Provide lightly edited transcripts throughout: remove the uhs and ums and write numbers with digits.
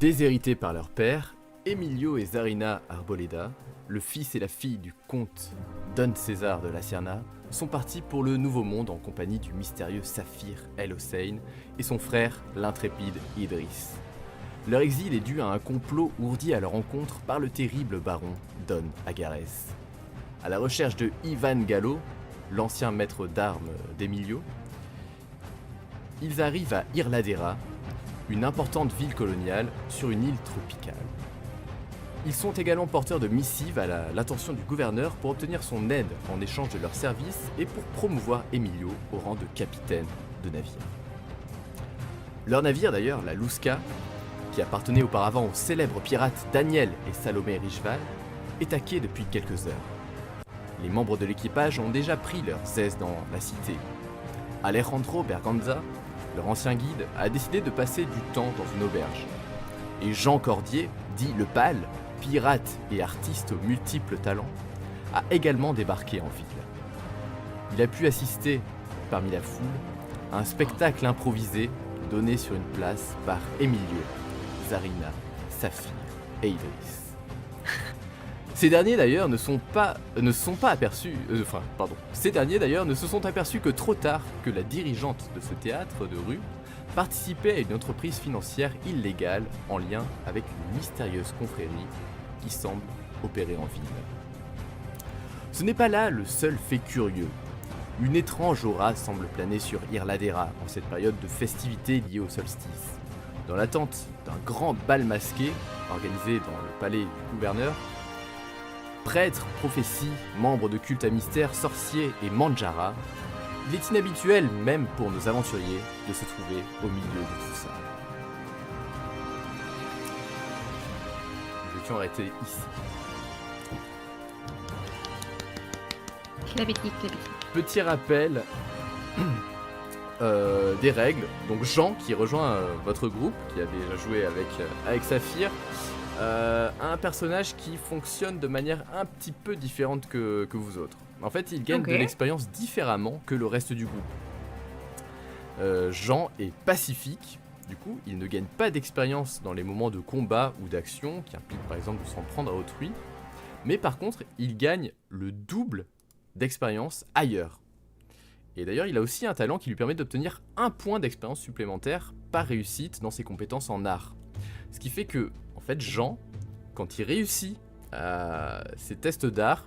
Déshérités par leur père, Emilio et Zarina Arboleda, le fils et la fille du comte Don César de la Serna, sont partis pour le Nouveau Monde en compagnie du mystérieux Saphir El Hossein et son frère, l'intrépide Idriss. Leur exil est dû à un complot ourdi à leur rencontre par le terrible baron Don Agarès. À la recherche de Ivan Gallo, l'ancien maître d'armes d'Emilio, ils arrivent à Irladera, une importante ville coloniale sur une île tropicale. Ils sont également porteurs de missives à l'attention du gouverneur pour obtenir son aide en échange de leurs services et pour promouvoir Emilio au rang de capitaine de navire. Leur navire d'ailleurs, la Lusca, qui appartenait auparavant aux célèbres pirates Daniel et Salomé Richval, est à quai depuis quelques heures. Les membres de l'équipage ont déjà pris leurs aises dans la cité. Alejandro Berganza, leur ancien guide, a décidé de passer du temps dans une auberge. Et Jean Cordier, dit le Pâle, pirate et artiste aux multiples talents, a également débarqué en ville. Il a pu assister, parmi la foule, à un spectacle improvisé donné sur une place par Emilio, Zarina, Saphir et Idriss. Ces derniers d'ailleurs ne se sont pas aperçus que trop tard que la dirigeante de ce théâtre de rue participait à une entreprise financière illégale en lien avec une mystérieuse confrérie qui semble opérer en ville. Ce n'est pas là le seul fait curieux. Une étrange aura semble planer sur Irladera en cette période de festivités liées au solstice. Dans l'attente d'un grand bal masqué organisé dans le palais du gouverneur, prêtres, prophéties, membres de cultes à mystère, sorciers et manjara, il est inhabituel, même pour nos aventuriers, de se trouver au milieu de tout ça. Nous étions arrêtés ici. Clavitique. Petit rappel des règles. Donc Jean, qui rejoint votre groupe, qui a déjà joué avec Saphir, un personnage qui fonctionne de manière un petit peu différente que vous autres. En fait, il gagne de l'expérience différemment que le reste du groupe. Jean est pacifique, du coup, il ne gagne pas d'expérience dans les moments de combat ou d'action, qui impliquent par exemple de s'en prendre à autrui, mais par contre, il gagne le double d'expérience ailleurs. Et d'ailleurs, il a aussi un talent qui lui permet d'obtenir 1 point d'expérience supplémentaire par réussite dans ses compétences en art. Ce qui fait que, en fait, Jean, quand il réussit ses tests d'art,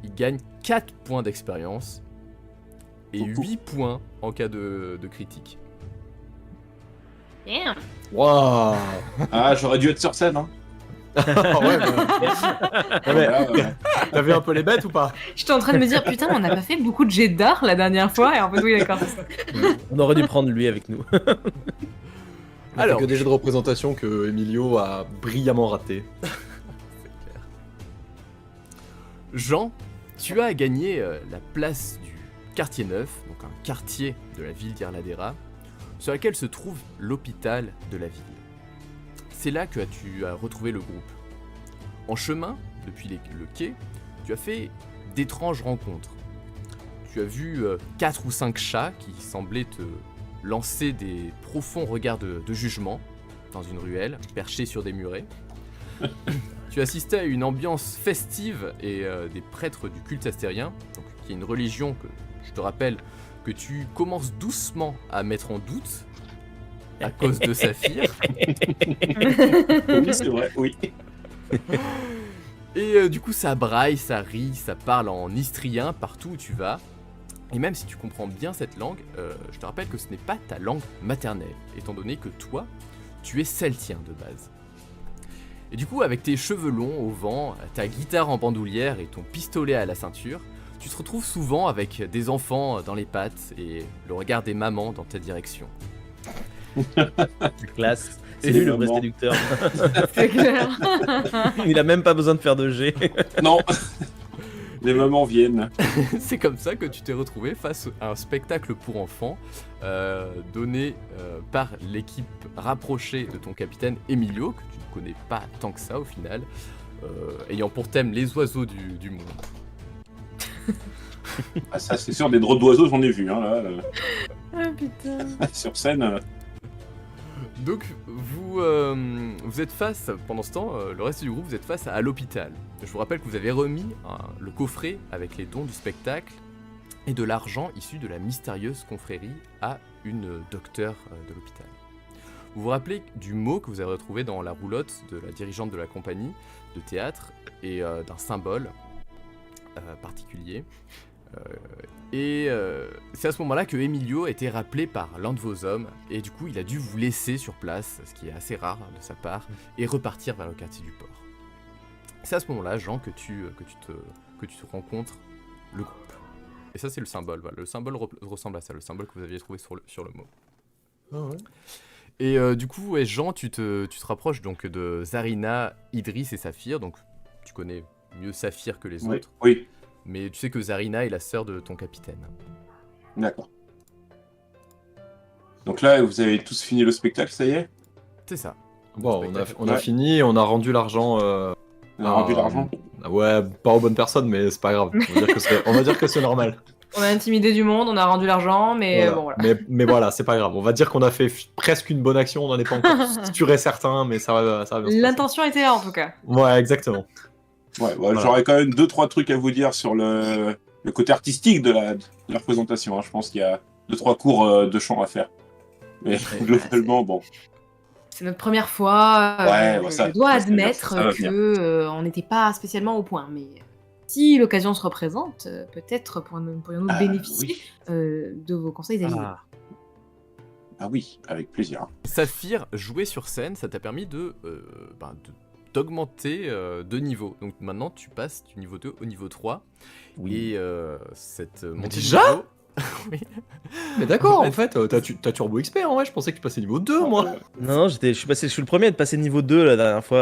il gagne 4 points d'expérience et 8 points en cas de critique. Damn. Waouh. Ah, j'aurais dû être sur scène, hein. T'as vu un peu les bêtes ou pas? J'étais en train de me dire, putain, on n'a pas fait beaucoup de jets d'art la dernière fois, et en fait, oui, d'accord, c'est ça. On aurait dû prendre lui avec nous. Alors, que des jeux de représentation que Emilio a brillamment raté. C'est clair. Jean, tu as gagné la place du quartier neuf, donc un quartier de la ville d'Irladera, sur laquelle se trouve l'hôpital de la ville. C'est là que tu as retrouvé le groupe. En chemin, depuis le quai, tu as fait d'étranges rencontres. Tu as vu 4 ou 5 chats qui semblaient te lancer des profonds regards de jugement dans une ruelle, perchée sur des murets. Tu assistais à une ambiance festive et des prêtres du culte astérien, donc, qui est une religion que, je te rappelle, que tu commences doucement à mettre en doute à cause de Saphir. Oui, c'est vrai, oui. Et du coup, ça braille, ça rit, ça parle en istrien partout où tu vas. Et même si tu comprends bien cette langue, je te rappelle que ce n'est pas ta langue maternelle, étant donné que toi, tu es celtien de base. Et du coup, avec tes cheveux longs au vent, ta guitare en bandoulière et ton pistolet à la ceinture, tu te retrouves souvent avec des enfants dans les pattes et le regard des mamans dans ta direction. Classe. Et C'est lui le maman. vrai séducteur. C'est clair. Il a même pas besoin de faire de G. Non. Les mamans viennent. C'est comme ça que tu t'es retrouvé face à un spectacle pour enfants donné par l'équipe rapprochée de ton capitaine Emilio, que tu ne connais pas tant que ça au final, ayant pour thème les oiseaux du monde. Ah, ça, c'est sûr, des drôles d'oiseaux, j'en ai vu, hein, là. Ah putain. Sur scène. Donc vous êtes face, pendant ce temps, le reste du groupe, vous êtes face à l'hôpital. Je vous rappelle que vous avez remis le coffret avec les dons du spectacle et de l'argent issu de la mystérieuse confrérie à une docteure de l'hôpital. Vous vous rappelez du mot que vous avez retrouvé dans la roulotte de la dirigeante de la compagnie de théâtre et d'un symbole particulier. C'est à ce moment-là que Emilio a été rappelé par l'un de vos hommes et du coup il a dû vous laisser sur place, ce qui est assez rare de sa part, et repartir vers le quartier du port. C'est à ce moment-là, Jean, que tu te rencontres le groupe. Et ça c'est le symbole, voilà. Le symbole ressemble à ça, le symbole que vous aviez trouvé sur le mot. Ah ouais. Et du coup, ouais, Jean, tu te rapproches donc de Zarina, Idriss et Saphir, donc tu connais mieux Saphir que les autres. Oui, Mais tu sais que Zarina est la sœur de ton capitaine. d'accord. Donc là, vous avez tous fini le spectacle, ça y est? C'est ça. Bon, on a Ouais. fini, on a rendu l'argent. On a rendu l'argent? Ouais, pas aux bonnes personnes, mais c'est pas grave. On va dire que c'est normal. On a intimidé du monde, on a rendu l'argent, mais Voilà. bon, voilà. Mais voilà, c'est pas grave. On va dire qu'on a fait presque une bonne action, on n'en est pas encore sûr et certain, mais ça va bien se passer. L'intention était là, en tout cas. Ouais, exactement. Ouais, Voilà. j'aurais quand même 2-3 trucs à vous dire sur le côté artistique de la représentation. Hein. Je pense qu'il y a 2-3 cours de chant à faire. Mais globalement, bon. C'est notre première fois. Ouais, bon, ça- je dois ça, c'est bien, admettre ça va venir. que on n'était pas spécialement au point. Mais si l'occasion se représente, peut-être pourrions-nous Ah, bénéficier oui. de vos conseils d'avis. Ah oui, avec plaisir. Saphir, jouer sur scène, ça t'a permis d'augmenter de niveau. Donc maintenant, tu passes du niveau 2 au niveau 3. Oui. Et cette montée de déjà niveau... Oui. Mais d'accord, En en fait, t'as Turbo XP, hein, ouais, je pensais que tu passais niveau 2, moi. Non, je suis le premier à être passé niveau 2 la dernière fois.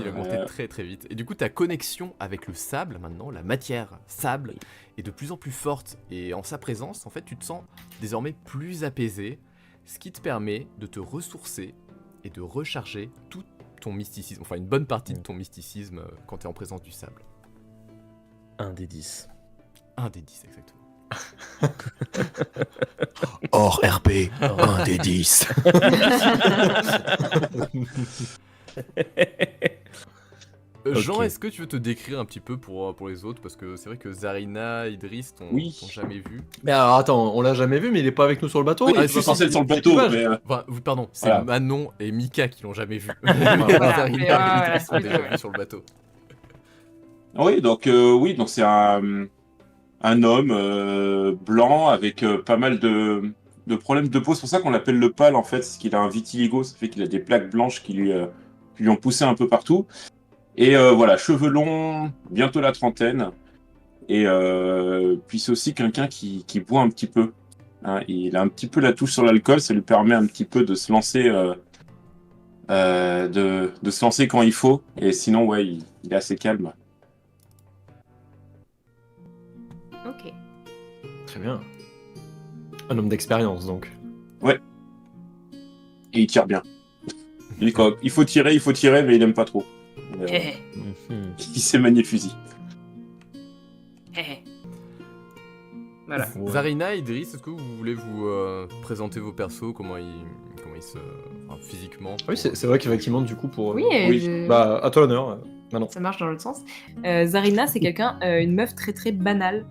Il a monté très très vite. Et du coup, ta connexion avec le sable maintenant, la matière sable, est de plus en plus forte. Et en sa présence, en fait, tu te sens désormais plus apaisé, ce qui te permet de te ressourcer et de recharger tout ton mysticisme, enfin une bonne partie de ton mysticisme quand tu es en présence du sable. Un des 10. Un des 10 exactement. Hors RP, un des 10. Jean, Ok. est-ce que tu veux te décrire un petit peu pour les autres? Parce que c'est vrai que Zarina, Idriss t'ont jamais vu. Mais alors attends, on l'a jamais vu, mais il est pas avec nous sur le bateau. Oui, il je fait suis censé être sur le partie du bateau, équipage. mais... Enfin, pardon, c'est Voilà. Manon et Mika qui l'ont jamais vu. Voilà. Zarina Mais et voilà, Idriss l'ont c'est déjà vrai. vu sur le bateau. Oui, donc c'est un homme blanc avec pas mal de problèmes de peau. C'est pour ça qu'on l'appelle le pâle, en fait. C'est qu'il a un vitiligo, ça fait qu'il a des plaques blanches qui lui ont poussé un peu partout. Et voilà, cheveux longs, bientôt la trentaine. Et puis c'est aussi quelqu'un qui boit un petit peu. Hein. Il a un petit peu la touche sur l'alcool, ça lui permet un petit peu de se lancer, de se lancer quand il faut. Et sinon, ouais, il est assez calme. Ok. Très bien. Un homme d'expérience, donc. Et il tire bien. Il faut tirer, mais il aime pas trop. Hé, Mhm. Il sait manier le fusil. hé, hé. Voilà. Ouais. Zarina, Idriss, est-ce que vous voulez vous présenter vos persos, comment ils se... enfin, physiquement Oui, c'est vrai qu'effectivement, du coup, pour. Oui, Oui. Bah, à toi l'honneur, Manon. ça marche dans l'autre sens. Zarina, c'est quelqu'un, une meuf très très banale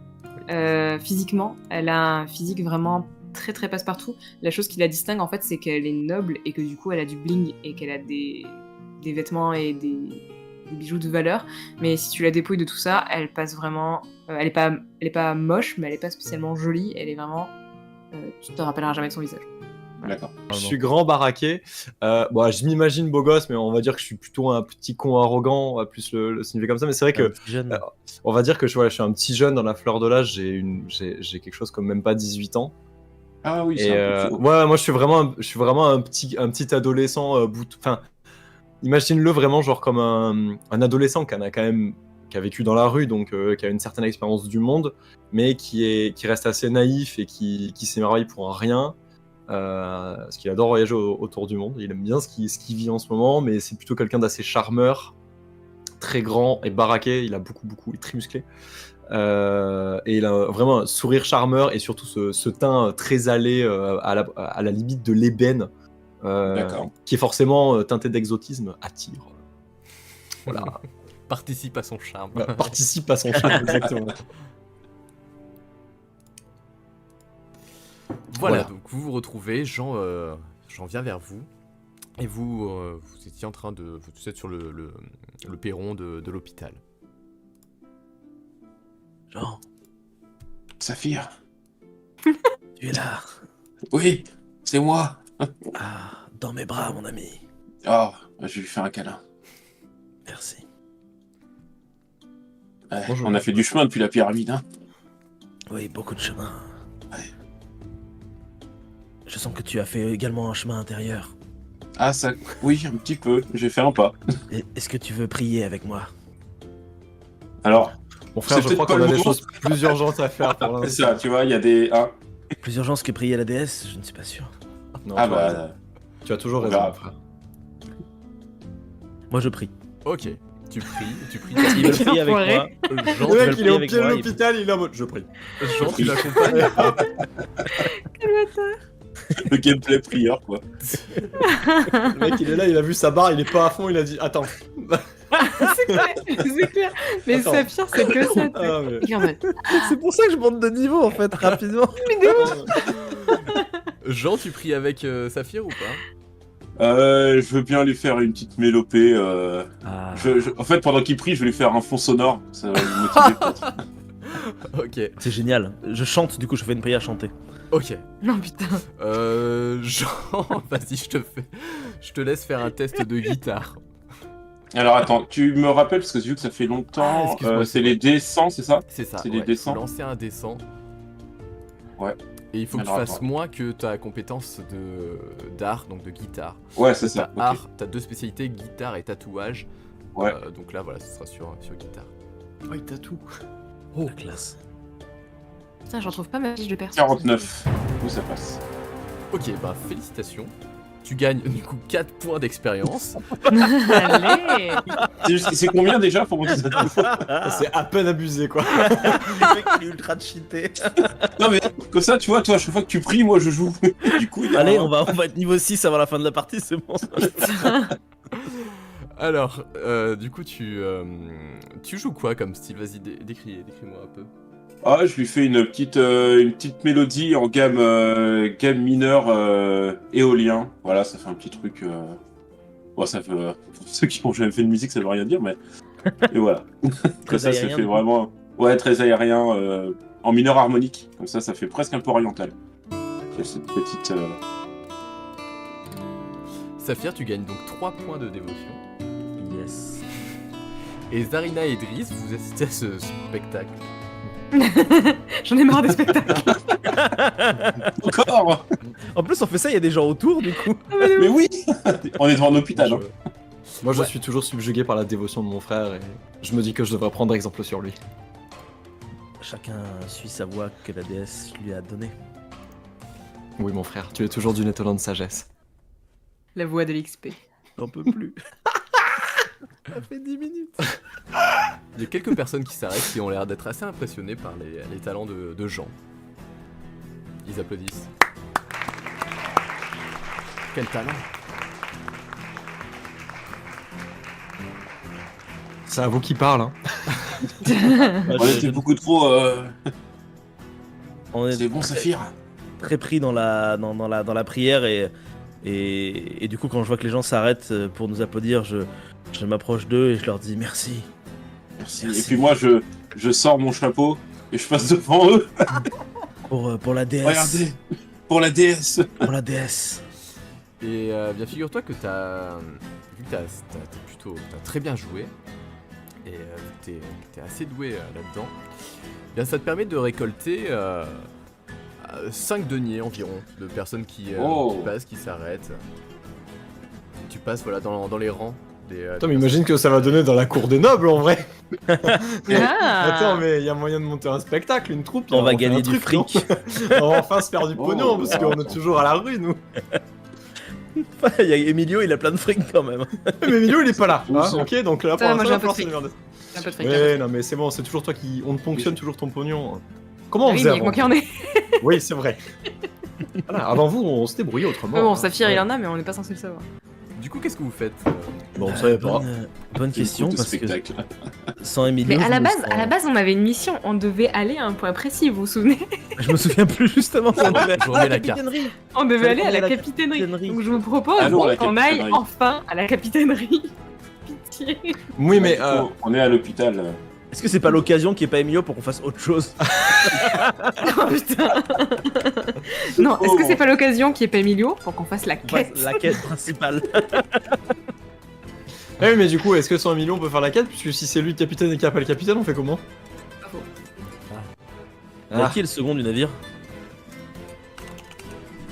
physiquement. Elle a un physique vraiment très très passe-partout. La chose qui la distingue en fait, c'est qu'elle est noble et que du coup elle a du bling et qu'elle a des vêtements et des bijoux de valeur. Mais si tu la dépouilles de tout ça, elle passe vraiment. Elle est pas moche, mais elle est pas spécialement jolie. Elle est vraiment. Tu te rappelleras jamais de son visage. D'accord. Je suis grand baraqué. Bon, je m'imagine beau gosse, mais on va dire que je suis plutôt un petit con arrogant, on va plus le signifier comme ça. Mais c'est vrai que, Jeune. on va dire que je suis un petit jeune dans la fleur de l'âge. J'ai quelque chose comme même pas 18 ans. Ah oui, Et c'est un peu ouais, moi je suis vraiment un petit adolescent. Enfin, imagine-le vraiment genre comme un adolescent qui a vécu dans la rue, donc qui a une certaine expérience du monde, mais qui reste assez naïf et qui s'émerveille pour un rien. Parce qu'il adore voyager autour du monde. Il aime bien ce qu'il vit en ce moment, mais c'est plutôt quelqu'un d'assez charmeur, très grand et baraqué. Il a beaucoup, il est très musclé. Et il a vraiment un sourire charmeur et surtout ce teint très allé à la limite de l'ébène. D'accord. qui est forcément teinté d'exotisme, attire. Voilà. Participe à son charme. Voilà, participe à son charme, exactement. Voilà, Voilà. donc vous vous retrouvez, Jean vient vers vous, et vous étiez en train de... Vous êtes sur le perron de l'hôpital. Jean, Saphir. tu es là. Oui, c'est moi. Ah, dans mes bras, mon ami. Oh, je vais lui faire un câlin. Merci. Ouais, Bonjour. on a fait du chemin depuis la pyramide, hein. Oui, beaucoup de chemin. Ouais. Je sens que tu as fait également un chemin intérieur. Ah, ça... Oui, un petit peu. J'ai fait un pas. Est-ce que tu veux prier avec moi? Alors, Mon frère, C'est je crois peut-être qu'on a pas le des moment. choses plus urgentes à faire pour c'est l'instant. ça, tu vois, il y a des... Ah, Plus urgence que prier à la déesse? Je ne suis pas sûr. Non, ah tu, as raison. bah... Tu as toujours on raison, verra. mon frère. Moi, je prie. Ok, tu pries. Ils veulent prier avec Enfoiré. moi. Jean, Le veulent mec, il est prier au avec pied de moi, l'hôpital, il est en mode je prie. Jean, tu l'accompagnes. Le gameplay prieur, quoi. Le mec, il est là, il a vu sa barre, il est pas à fond, il a dit attends. C'est clair. Mais Attends. Saphir, c'est que ça. Ah, mais- Il est en mode, C'est pour ça que je monte de niveau, en fait, rapidement. Jean, tu pries avec Saphir ou pas? Je veux bien lui faire une petite mélopée. Ah. En fait, pendant qu'il prie, je vais lui faire un fond sonore. Ça va le motiver, peut-être. Ok, C'est génial. Je chante, du coup, je fais une prière chantée. ok. non putain. Jean, vas-y, je te laisse faire un test de guitare. Alors attends, tu me rappelles, parce que j'ai vu que ça fait Ah, longtemps, excuse-moi, c'est les D100, c'est ça? C'est ça, C'est des ouais, descends. faut lancer un descend. Ouais. Et il faut que tu Alors, fasses attends. moins que ta compétence d'art, donc de guitare. Ouais, c'est T'as ça. ok. art, t'as deux spécialités, guitare et tatouage. Ouais. Donc là, voilà, ce sera sur guitare. Oh, il tatoue. Oh, la classe. Putain, j'en trouve pas ma fiche de perso. 49. Où ça passe? Ok, bah félicitations. Tu gagnes du coup 4 points d'expérience. Allez. C'est combien déjà pour mon ça C'est à peine abusé quoi. Le mec, il est ultra cheaté. Non mais comme ça, tu vois, toi, à chaque fois que tu pries, moi je joue. Du coup, il y a Allez, un- on va être niveau 6 avant la fin de la partie, c'est bon. Alors, du coup, tu joues quoi comme style? Vas-y, décris-moi un peu. Ah, je lui fais une petite mélodie en gamme mineure éolien. Voilà, ça fait un petit truc. Bon, ça fait, pour ceux qui n'ont jamais fait de musique, ça veut rien dire, mais. Et voilà. Comme ça, ça aérien, fait du coup. vraiment. Ouais, très aérien, en mineur harmonique. Comme ça fait presque un peu oriental. J'ai cette petite. Saphir, tu gagnes donc 3 points de dévotion. Yes. Et Zarina et Driss, vous assistez à ce spectacle. J'en ai marre des spectacles. Encore En plus, on fait ça, il y a des gens autour, du coup. Mais oui On est devant un hôpital. Hein. Moi, je Ouais. suis toujours subjugué par la dévotion de mon frère et je me dis que je devrais prendre exemple sur lui. Chacun suit sa voie que la déesse lui a donnée. Oui, mon frère, tu es toujours d'une étonnante sagesse. La voix de l'XP. J'en peux plus. Ça fait 10 minutes. Il y a quelques personnes qui s'arrêtent qui ont l'air d'être assez impressionnées par les talents de Jean. Ils applaudissent. Quel talent! C'est à vous qui parle, hein. On était beaucoup trop. On est C'est bon, Saphir. très pris dans la prière et du coup, quand je vois que les gens s'arrêtent pour nous applaudir, je m'approche d'eux et je leur dis merci. Merci. Merci. Et puis moi, je sors mon chapeau et je passe devant eux. Pour la déesse. Regardez, pour la déesse. Pour la déesse. Et bien figure-toi que vu que t'as très bien joué, et que t'es assez doué là-dedans, bien ça te permet de récolter 5 deniers environ de personnes qui passent, qui s'arrêtent. Tu passes voilà, dans les rangs des... Attends, mais imagine que ça va donner dans la cour des nobles en vrai. Ah. Attends, mais il y a moyen de monter un spectacle, une troupe. On va fait gagner un du truc, non fric. On va enfin se faire du Oh. pognon parce qu'on est toujours à la rue, nous. Il y a Emilio, il a plein de fric quand même. Mais Emilio, il est pas là. Bien Hein, sûr. ok, donc là, pour Putain, moi, l'instant, j'ai un peu de il va falloir se démerder. Un peu de fric. Ouais, non, mais c'est bon, c'est toujours toi qui. On te ponctionne toujours ton pognon. Comment on Oui, faisait mais il y a que moi avant qui en ai. Oui, c'est vrai. Voilà, avant vous, on se débrouillait autrement. Bon, hein. Saphir, Ouais. il en a, mais on n'est pas censé le savoir. Du coup, qu'est-ce que vous faites Bon, on savait pas. Bonne question, Écoute, parce spectacle. que sans Emilio, Mais à je la me base, sens- à la base, on avait une mission. On devait aller à un point précis, vous vous souvenez? je me souviens plus justement. Je remets la carte. On devait Fallait aller à qu'on la aille à la capitainerie. capitainerie. Donc je vous propose Allons à la qu'on aille capitainerie. enfin à la capitainerie. Pitié. Oui, mais Du coup, on est à l'hôpital. Est-ce que c'est pas l'occasion qu'il n'y ait pas Emilio pour qu'on fasse autre chose? Oh putain. Non, est-ce que c'est pas l'occasion qu'il n'y ait pas Emilio pour qu'on fasse la On fasse quête? la quête principale. eh, mais du coup, est-ce que 100 millions on peut faire la quête? Puisque si c'est lui le capitaine et qu'il n'y a pas le capitaine, on fait comment? Ah. Qui est le second du navire?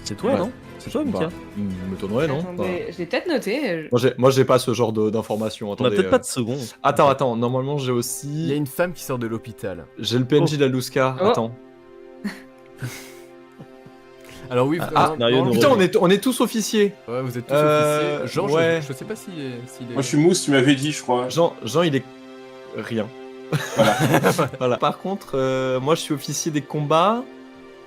C'est toi, Ouais. non? C'est toi, Bah, Mika? m'étonnerait, non? Attendez, je l'ai peut-être noté. Moi, j'ai pas ce genre d'informations. On a Attendez. peut-être pas de second. Attends, normalement, j'ai Il y a aussi. une femme qui sort de l'hôpital. J'ai le PNJ d'Aluska. Oh. Attends. Alors oui, scénario non, Putain, on est tous officiers. Ouais, vous êtes tous Euh, officiers. Jean, ouais. je sais pas s'il est... Moi, je suis Mousse, tu m'avais dit, je crois. Jean, il est. Rien. Voilà. Voilà. Par contre, moi, je suis officier des combats.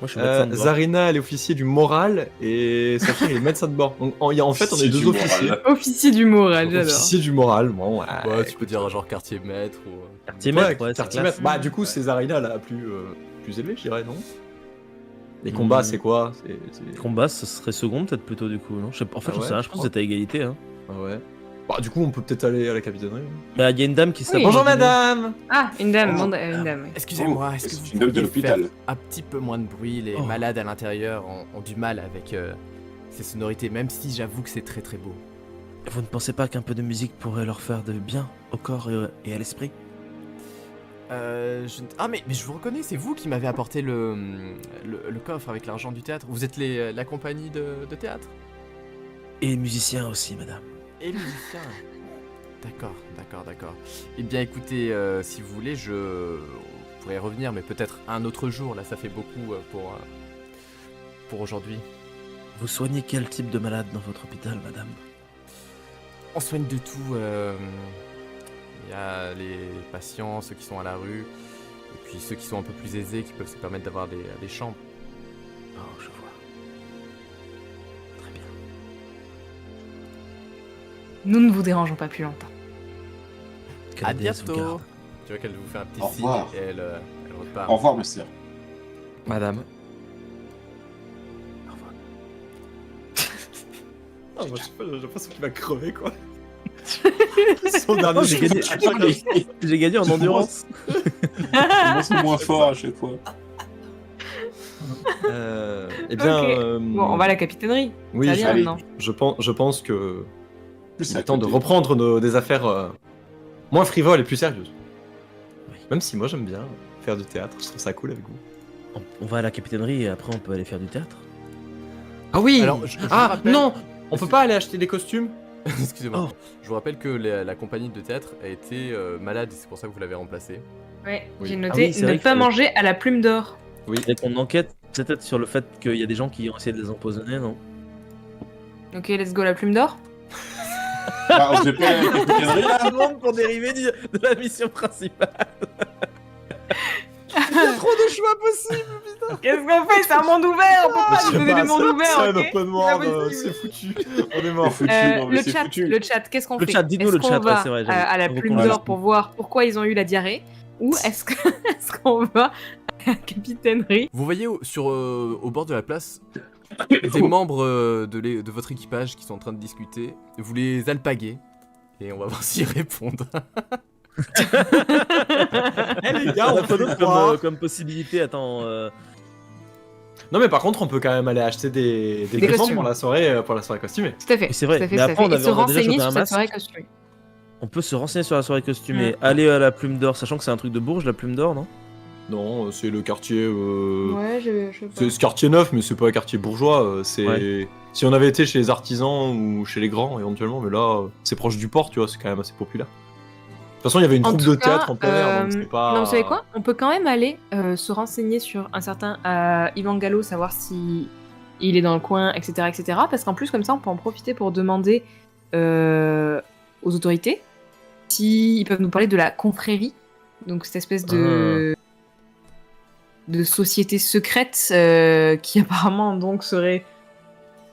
Moi, je suis médecin de bord. Zarina, elle est officier du moral. Et Saphir, il est médecin de bord. Donc, en fait, on est Officier deux du officiers. moral. Officier du moral, j'adore. Officier du moral. Bon, Ouais, tu peux dire genre quartier maître ou... Quartier Ouais, maître, ouais, c'est quartier classe. maître. Bah, du coup, c'est Zarina la plus élevée, je dirais, non? Les combats, c'est quoi? C'est- Combat, ce serait second peut-être plutôt du coup, non? Je sais pas. En fait, Ah j'en ouais, sais rien, je je pense crois. que c'était à égalité. Hein. Ah ouais. Bah, du coup, on peut peut-être aller à la capitainerie. Bah, il y a une dame qui s'appelle. Oui. Bonjour, madame! Ah, une dame, Oh. une dame. oui. Excusez-moi, Oh, est-ce que c'est vous une dame de pourriez l'hôpital. faire un petit peu moins de bruit? Les Oh. malades à l'intérieur ont du mal avec ces sonorités, même si j'avoue que c'est très très beau. Vous ne pensez pas qu'un peu de musique pourrait leur faire de bien au corps et à l'esprit? Ah mais je vous reconnais, c'est vous qui m'avez apporté le coffre avec l'argent du théâtre. Vous êtes la compagnie de théâtre? Et musicien aussi, madame. Et musicien. D'accord. Eh bien écoutez, si vous voulez, je pourrais revenir, mais peut-être un autre jour. Là, ça fait beaucoup pour aujourd'hui. Vous soignez quel type de malade dans votre hôpital, madame? On soigne de tout. Il y a les patients, ceux qui sont à la rue, et puis ceux qui sont un peu plus aisés, qui peuvent se permettre d'avoir des chambres. Oh, je vois. Très bien. Nous ne vous dérangeons pas plus longtemps. Que À la déesse vous bientôt. garde. Tu vois qu'elle vous fait un petit Au signe revoir. et elle repart. Au revoir, monsieur. Madame. Au revoir. Ah, moi, j'ai l'impression qu'il va crever, quoi. Son dernier Oh, j'ai gagné. J'ai gagné en endurance. C'est moins fort à chaque fois. Eh bien, Ok. Bon, on va à la capitainerie. oui, Ça je, vient allez. maintenant. je pense que Plus c'est à le temps de côté. reprendre des affaires moins frivoles et plus sérieuses. Oui. Même si moi j'aime bien faire du théâtre, je trouve ça cool avec vous. On va à la capitainerie et après on peut aller faire du théâtre. Ah oui. Alors, je vous Ah rappelle- non, on peut pas aller acheter des costumes. Excusez-moi. Oh. Je vous rappelle que la compagnie de théâtre a été malade, et c'est pour ça que vous l'avez remplacée. Ouais, Oui. j'ai Ah noté oui, c'est vrai ne que pas fallait- manger à la plume d'or. Et qu'on enquête peut-être sur le fait qu'il y a des gens qui ont essayé de les empoisonner, non? Ok, let's go la plume d'or. Bah, on devait pas aller à la capitainerie, là. monde pour dériver de la mission principale. Il y a trop de choix possibles. Qu'est-ce qu'on fait? C'est un monde ouvert, on peut pas Je sais nous donner pas, des mondes c'est ouverts, un ok? open C'est world, pas possible. c'est foutu. On est C'est mort. foutu, non, mais c'est foutu. Le chat, qu'est-ce qu'on Le fait? chat, dites-nous Est-ce le qu'on chat, va ouais, c'est vrai, j'avoue. à la Faut plume qu'on d'or aille. pour voir pourquoi ils ont eu la diarrhée? Ou est-ce qu'on va à la capitainerie? Vous voyez au bord de la place des membres de votre équipage qui sont en train de discuter. Vous les alpaguez et on va voir s'ils répondent. Eh les gars, On on a peut pas le d'autre croire. comme possibilité. Attends. Non mais par contre, on peut quand même aller acheter des Des vêtements costumes. pour la soirée costumée. Tout à fait. Oui, c'est vrai. Tout à fait, Mais tout à après, fait. on Et avait- se on a déjà renseigner chopé sur un cette masque. soirée costumée. On peut se renseigner sur la soirée costumée. Aller à la Plume d'Or, sachant que c'est un truc de Bourges, la Plume d'Or, non? Non, c'est le quartier. Ouais, je sais pas. C'est ce quartier neuf, mais c'est pas un quartier bourgeois. C'est Ouais. si on avait été chez les artisans ou chez les grands éventuellement, mais là, c'est proche du port, tu vois, c'est quand même assez populaire. De toute façon, il y avait une En troupe tout de théâtre cas, en plein air, donc c'est pas. Non, vous savez quoi? On peut quand même aller se renseigner sur un certain Ivan Gallo, savoir si il est dans le coin, etc., etc. Parce qu'en plus, comme ça, on peut en profiter pour demander aux autorités s'ils peuvent nous parler de la confrérie. Donc cette espèce de de sociétés secrètes qui apparemment donc seraient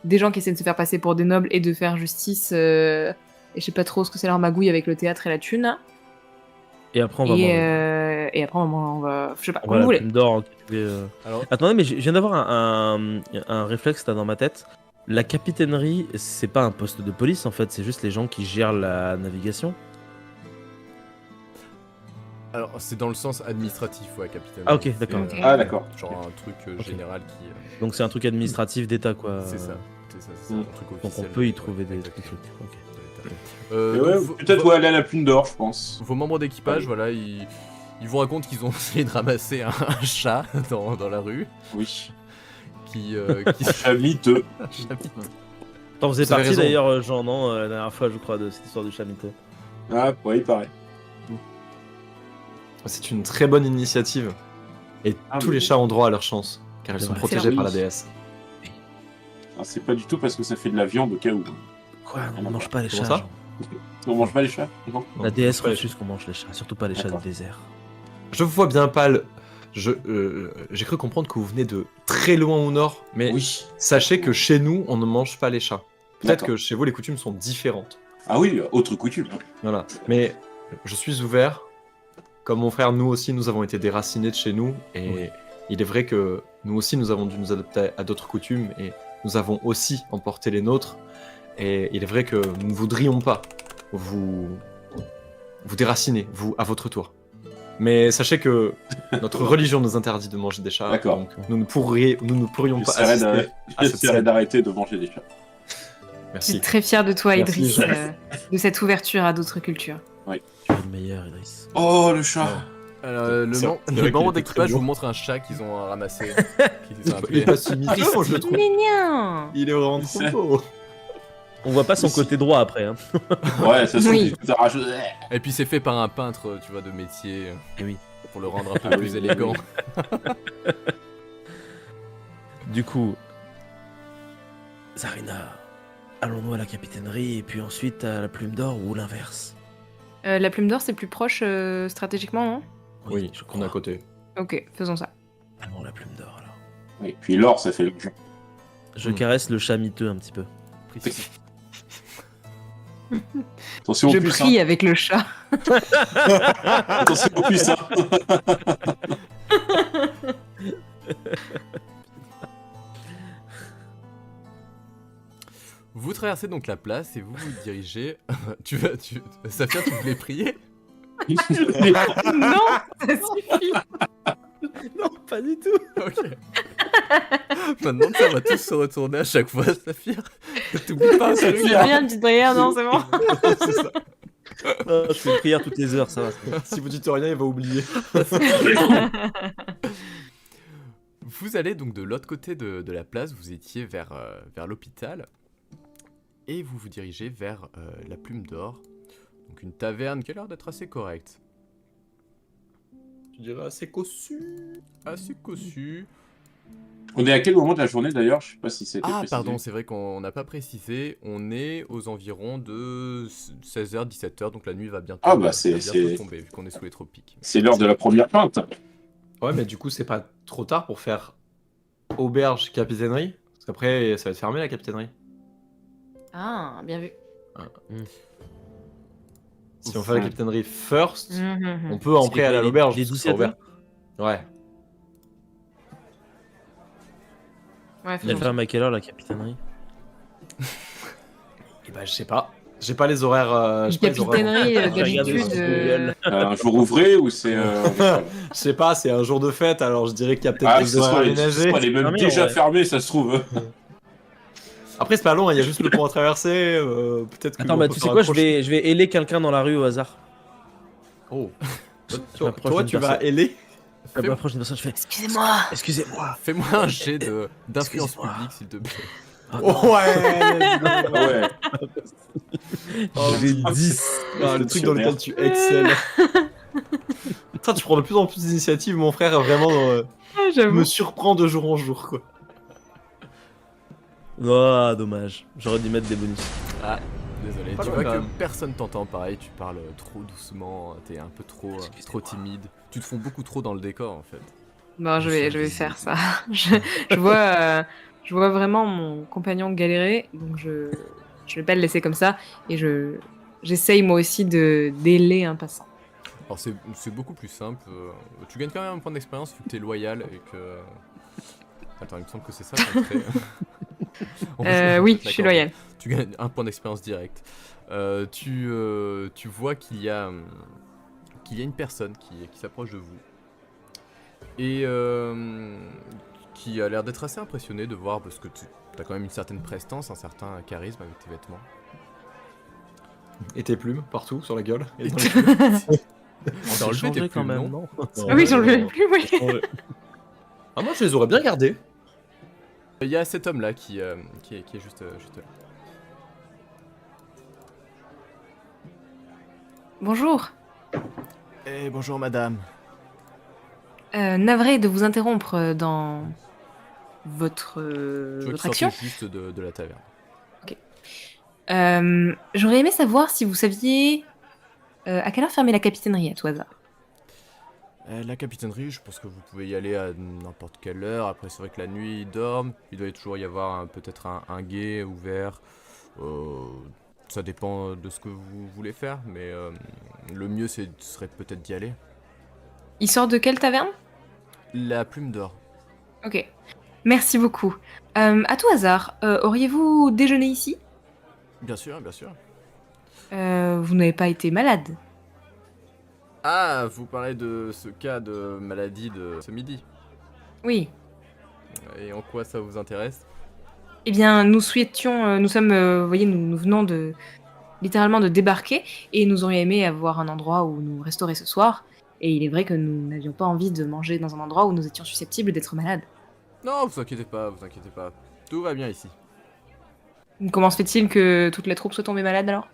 des gens qui essaient de se faire passer pour des nobles et de faire justice. Et je sais pas trop ce que c'est leur magouille avec le théâtre et la thune. Et après, on va manger. Et après, on va. Je sais pas, On comme va vous la voulez. plume d'or. Alors, Attendez, mais je viens d'avoir un réflexe là dans ma tête. La capitainerie, c'est pas un poste de police en fait, c'est juste les gens qui gèrent la navigation. alors c'est dans le sens administratif, ouais, capitaine. Ah, ok, d'accord. C'est, Ah, d'accord. Genre un truc Ok. général qui. Donc c'est un truc administratif d'État quoi. C'est ça. C'est ça, c'est Mm. un truc Donc on officiel. peut y trouver des Exactement. trucs. Ok. De l'État. Et Donc, ouais, peut-être aller à la plume d'or, je pense. Vos membres d'équipage, Ouais. voilà, ils vous racontent qu'ils ont essayé de ramasser un chat dans la rue Oui. qui Chamiteux. T'en faisais Vous avez partie raison. d'ailleurs, Jean, non la dernière fois, je crois, de cette histoire du chat miteux. Ah, ouais, il paraît. C'est une très bonne initiative. Et Ah, tous mais- les chats ont droit à leur chance, car ils C'est sont vrai. protégés C'est par la vrai. déesse. Ah, c'est pas du tout parce que ça fait de la viande au cas où. Quoi On ne mange pas les Comment chats. ça Jean. On mange pas les chats? Non. La déesse Ouais. refuse qu'on mange les chats, surtout pas les chats D'accord. du désert. Je vous vois bien, Pal. J'ai cru comprendre que vous venez de très loin au nord, mais Oui. sachez que chez nous, on ne mange pas les chats. Peut-être D'accord. que chez vous, les coutumes sont différentes. Ah oui, autre coutume. Voilà. Mais je suis ouvert. Comme mon frère, nous aussi, nous avons été déracinés de chez nous. Et Oui. il est vrai que nous aussi, nous avons dû nous adapter à d'autres coutumes. Et nous avons aussi emporté les nôtres. Et il est vrai que nous ne voudrions pas vous déraciner, vous, à votre tour. Mais sachez que notre religion nous interdit de manger des chats. D'accord. Donc nous ne pourrions pas J'essaierai assister à cette j'essaierai scène. d'arrêter de manger des chats. Je suis Merci. très fière de toi, Merci, Idriss, Jean. de cette ouverture à d'autres cultures. Tu es le meilleur, Idriss. Oh, le chat. Alors, C'est vrai les qu'il membres était très d'équipage dur. vous montrent un chat qu'ils ont ramassé. qu'ils ont Il appelé. est pas si mignon, moi, je le trouve. Mignon. Il est vraiment trop C'est- beau. On voit pas son côté droit après. Hein. Ouais, ça se Oui. trouve, tout arraché. Et puis c'est fait par un peintre, tu vois, de métier. Eh oui. Pour le rendre un peu Ah plus oui, élégant. oui. Du coup, Zarina, allons-nous à la capitainerie et puis ensuite à la plume d'or ou l'inverse? La plume d'or, c'est plus proche stratégiquement, non? Oui, je on est crois. à côté. Ok, faisons ça. Allons à la plume d'or alors. Oui, puis l'or, ça fait l'argent. Je Hmm. caresse le chat miteux un petit peu. Attention Je au puce, hein. prie avec le chat. Attention au puce, hein. Vous traversez donc la place et vous vous dirigez. Safia, tu voulais prier? Non, ça suffit. Non, pas du tout. Ok. Maintenant, on va tous se retourner à chaque fois, Saphir. T'oublies pas un truc. C'est bien une petite prière, non, c'est bon. C'est ça. Je fais une prière toutes les heures, ça va. c'est bon. Si vous dites rien, il va oublier. Vous allez donc de l'autre côté de la place, vous étiez vers l'hôpital, et vous vous dirigez vers la Plume d'Or, donc une taverne qui a l'air d'être assez correcte. Tu dirais assez cossu. Assez cossu. On est à quel moment de la journée d'ailleurs? Je sais pas si c'était Ah précisé. pardon, c'est vrai qu'on n'a pas précisé, on est aux environs de 16h, 17h, donc la nuit va bientôt, Ah bah, c'est- va bientôt c'est- tomber, vu qu'on est sous les tropiques. C'est l'heure de la première pinte. Ouais, mais du coup, c'est pas trop tard pour faire auberge capitainerie. Parce qu'après, ça va être fermé la capitainerie. Ah, bien vu. Si on fait la capitainerie first, Mhm. on peut après aller à l'auberge. Les parce que c'est 17 ouvert. Ouais. Ouais, Elle faisons ça. ferme à quelle heure la capitainerie? Et bah, je sais pas. J'ai pas les horaires. Une j'ai pas les horaires. capitainerie, J'ai regardé d'habitude. sur Google. Un jour ouvré ou c'est. Je sais pas, c'est un jour de fête, alors je dirais qu'il y a peut-être Ah, des ça se horaires trouve, aménagés. elle est même Fermé, déjà ouais. fermée, ça se trouve. Après, c'est pas long, hein, il y a juste le pont à traverser. Peut-être que. Attends, on bah peut tu faire sais un quoi, crochet. je vais héler quelqu'un dans la rue au hasard. Oh. Je Toi, m'approche toi, d'une tu vas personne. ailer. Je m'approche d'une personne, je fais Excusez-moi. excusez-moi. Fais-moi un jet d'influence Excusez-moi. publique, s'il te plaît. Oh, ouais. let's go. Ouais. Oh, J'ai putain. 10. Ah, le truc dans lequel tu excelles. Putain, tu prends de plus en plus d'initiatives, mon frère, vraiment Ah, j'avoue. me surprend de jour en jour, quoi. Oh, dommage. J'aurais dû mettre des bonus. Désolé, Pas tu loin, vois quand que même. personne t'entend pareil, tu parles trop doucement, t'es un peu trop Excusez-moi. timide. Tu te fonds beaucoup trop dans le décor en fait. Bon, je vais faire ça. Je vois vraiment mon compagnon galérer, donc je vais pas le laisser comme ça, et j'essaye moi aussi d'aider un passant. Alors c'est beaucoup plus simple. Tu gagnes quand même un point d'expérience vu que t'es loyal et que... Attends, il me semble que c'est ça ton trait. Oui, je suis D'accord. loyal. Tu gagnes un point d'expérience direct. Tu vois qu'il y a une personne qui s'approche de vous et qui a l'air d'être assez impressionnée de voir, parce que t'as quand même une certaine prestance, un certain charisme avec tes vêtements. Et tes plumes partout sur la gueule. Et dans tes- les cheveux. On t'a enlevé tes quand plumes, même, non non? Ah oui, j'en veux plus, oui. Ah, moi, je les aurais bien gardés. Il y a cet homme-là qui est juste là. Bonjour. Eh, bonjour madame. Navré de vous interrompre dans votre, Je vois votre qu'il sortait action. juste de la taverne. J'aurais aimé savoir si vous saviez à quelle heure fermer la capitainerie à tout hasard. La capitainerie, je pense que vous pouvez y aller à n'importe quelle heure. Après, c'est vrai que la nuit, ils dorment. Il doit toujours y avoir peut-être un guet ouvert. Ça dépend de ce que vous voulez faire, mais le mieux, serait peut-être d'y aller. Il sort de quelle taverne? La plume d'or. Ok. Merci beaucoup. À tout hasard, auriez-vous déjeuné ici? Bien sûr, bien sûr. Vous n'avez pas été malade? Ah, vous parlez de ce cas de maladie de ce midi. Oui. Et en quoi ça vous intéresse? Eh bien, nous souhaitions, nous sommes, vous voyez, nous venons littéralement de débarquer, et nous aurions aimé avoir un endroit où nous restaurer ce soir. Et il est vrai que nous n'avions pas envie de manger dans un endroit où nous étions susceptibles d'être malades. Non, vous inquiétez pas, vous inquiétez pas. Tout va bien ici. Comment se fait-il que toutes les troupes soient tombées malades alors?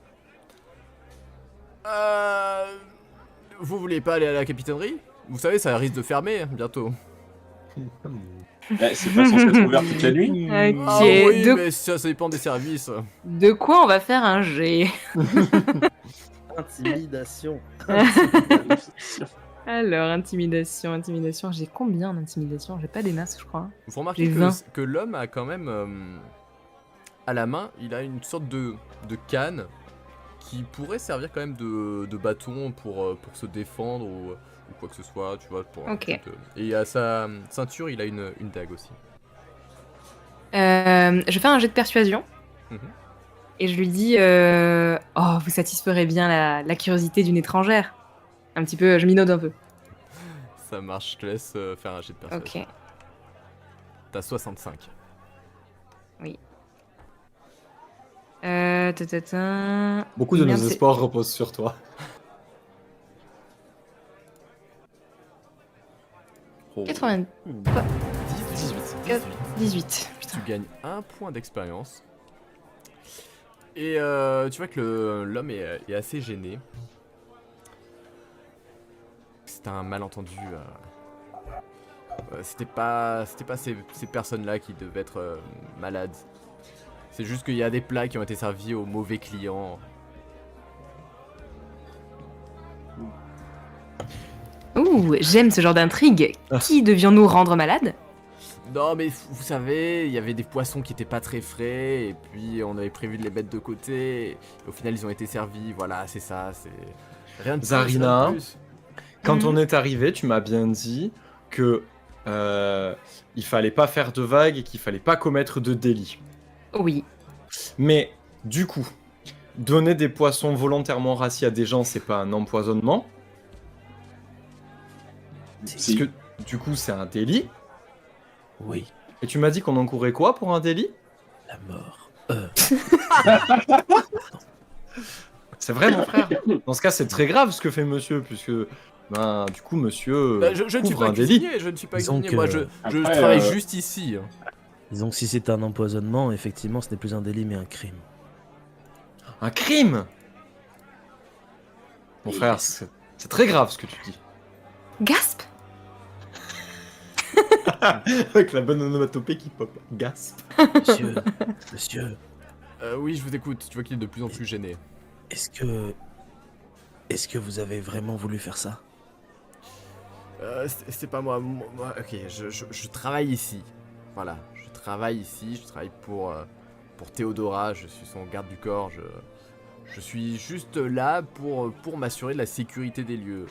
Vous voulez pas aller à la capitainerie? Vous savez, ça risque de fermer bientôt. C'est pas censé être ouvert toute la nuit. Ok, Ah oui, de... mais ça dépend des services. de quoi on va faire un G? Intimidation. Alors, intimidation. J'ai combien d'intimidation? J'ai pas des masses, je crois. Vous remarquez J'ai 20. que l'homme a quand même à la main, il a une sorte de canne qui pourrait servir quand même de bâton pour se défendre ou quoi que ce soit, tu vois. Ok. Et à sa ceinture, il a une dague aussi. Je fais un jet de persuasion. Mhm. Et je lui dis oh, vous satisferez bien la curiosité d'une étrangère. Un petit peu, je minaude un peu. Ça marche, je te laisse faire un jet de persuasion. Ok. T'as 65. Beaucoup de Merde, nos c'est- espoirs reposent sur toi. Oh. 80... 18. 18. Putain. Tu gagnes un point d'expérience. Et tu vois que l'homme est assez gêné. C'était un malentendu. C'était pas ces personnes-là qui devaient être malades. C'est juste qu'il y a des plats qui ont été servis aux mauvais clients. Ouh, j'aime ce genre d'intrigue. Qui devions-nous rendre malade? Non mais vous savez, il y avait des poissons qui étaient pas très frais et puis on avait prévu de les mettre de côté. Et au final ils ont été servis, voilà c'est ça, c'est rien de plus, Zarina. rien de plus. Quand Mhm. on est arrivé, tu m'as bien dit que il fallait pas faire de vagues et qu'il fallait pas commettre de délits. Oui. Mais du coup, donner des poissons volontairement rassis à des gens, c'est pas un empoisonnement. Si. Parce que du coup, c'est un délit. Oui, Et tu m'as dit qu'on encourait quoi pour un délit? la mort. C'est vrai, mon frère. Dans ce cas, c'est très grave ce que fait monsieur, puisque ben, du coup, monsieur Bah, je ne suis couvre pas un délit. cuisinier, je ne suis pas Disons cuisinier, que- moi je Après, travaille juste ici. Hein. Disons que si c'est un empoisonnement, effectivement, ce n'est plus un délit mais un crime. Un crime. Mon frère, c'est très grave ce que tu dis. Gasp. Avec la bonne onomatopée qui pop. Gasp. Monsieur, monsieur, Oui, je vous écoute, tu vois qu'il est de plus en plus gêné. est-ce que vous avez vraiment voulu faire ça? C'est pas moi. Ok, je travaille ici. Voilà, je travaille ici. Je travaille pour Théodora. Je suis son garde du corps. Je suis juste là pour m'assurer de la sécurité des lieux.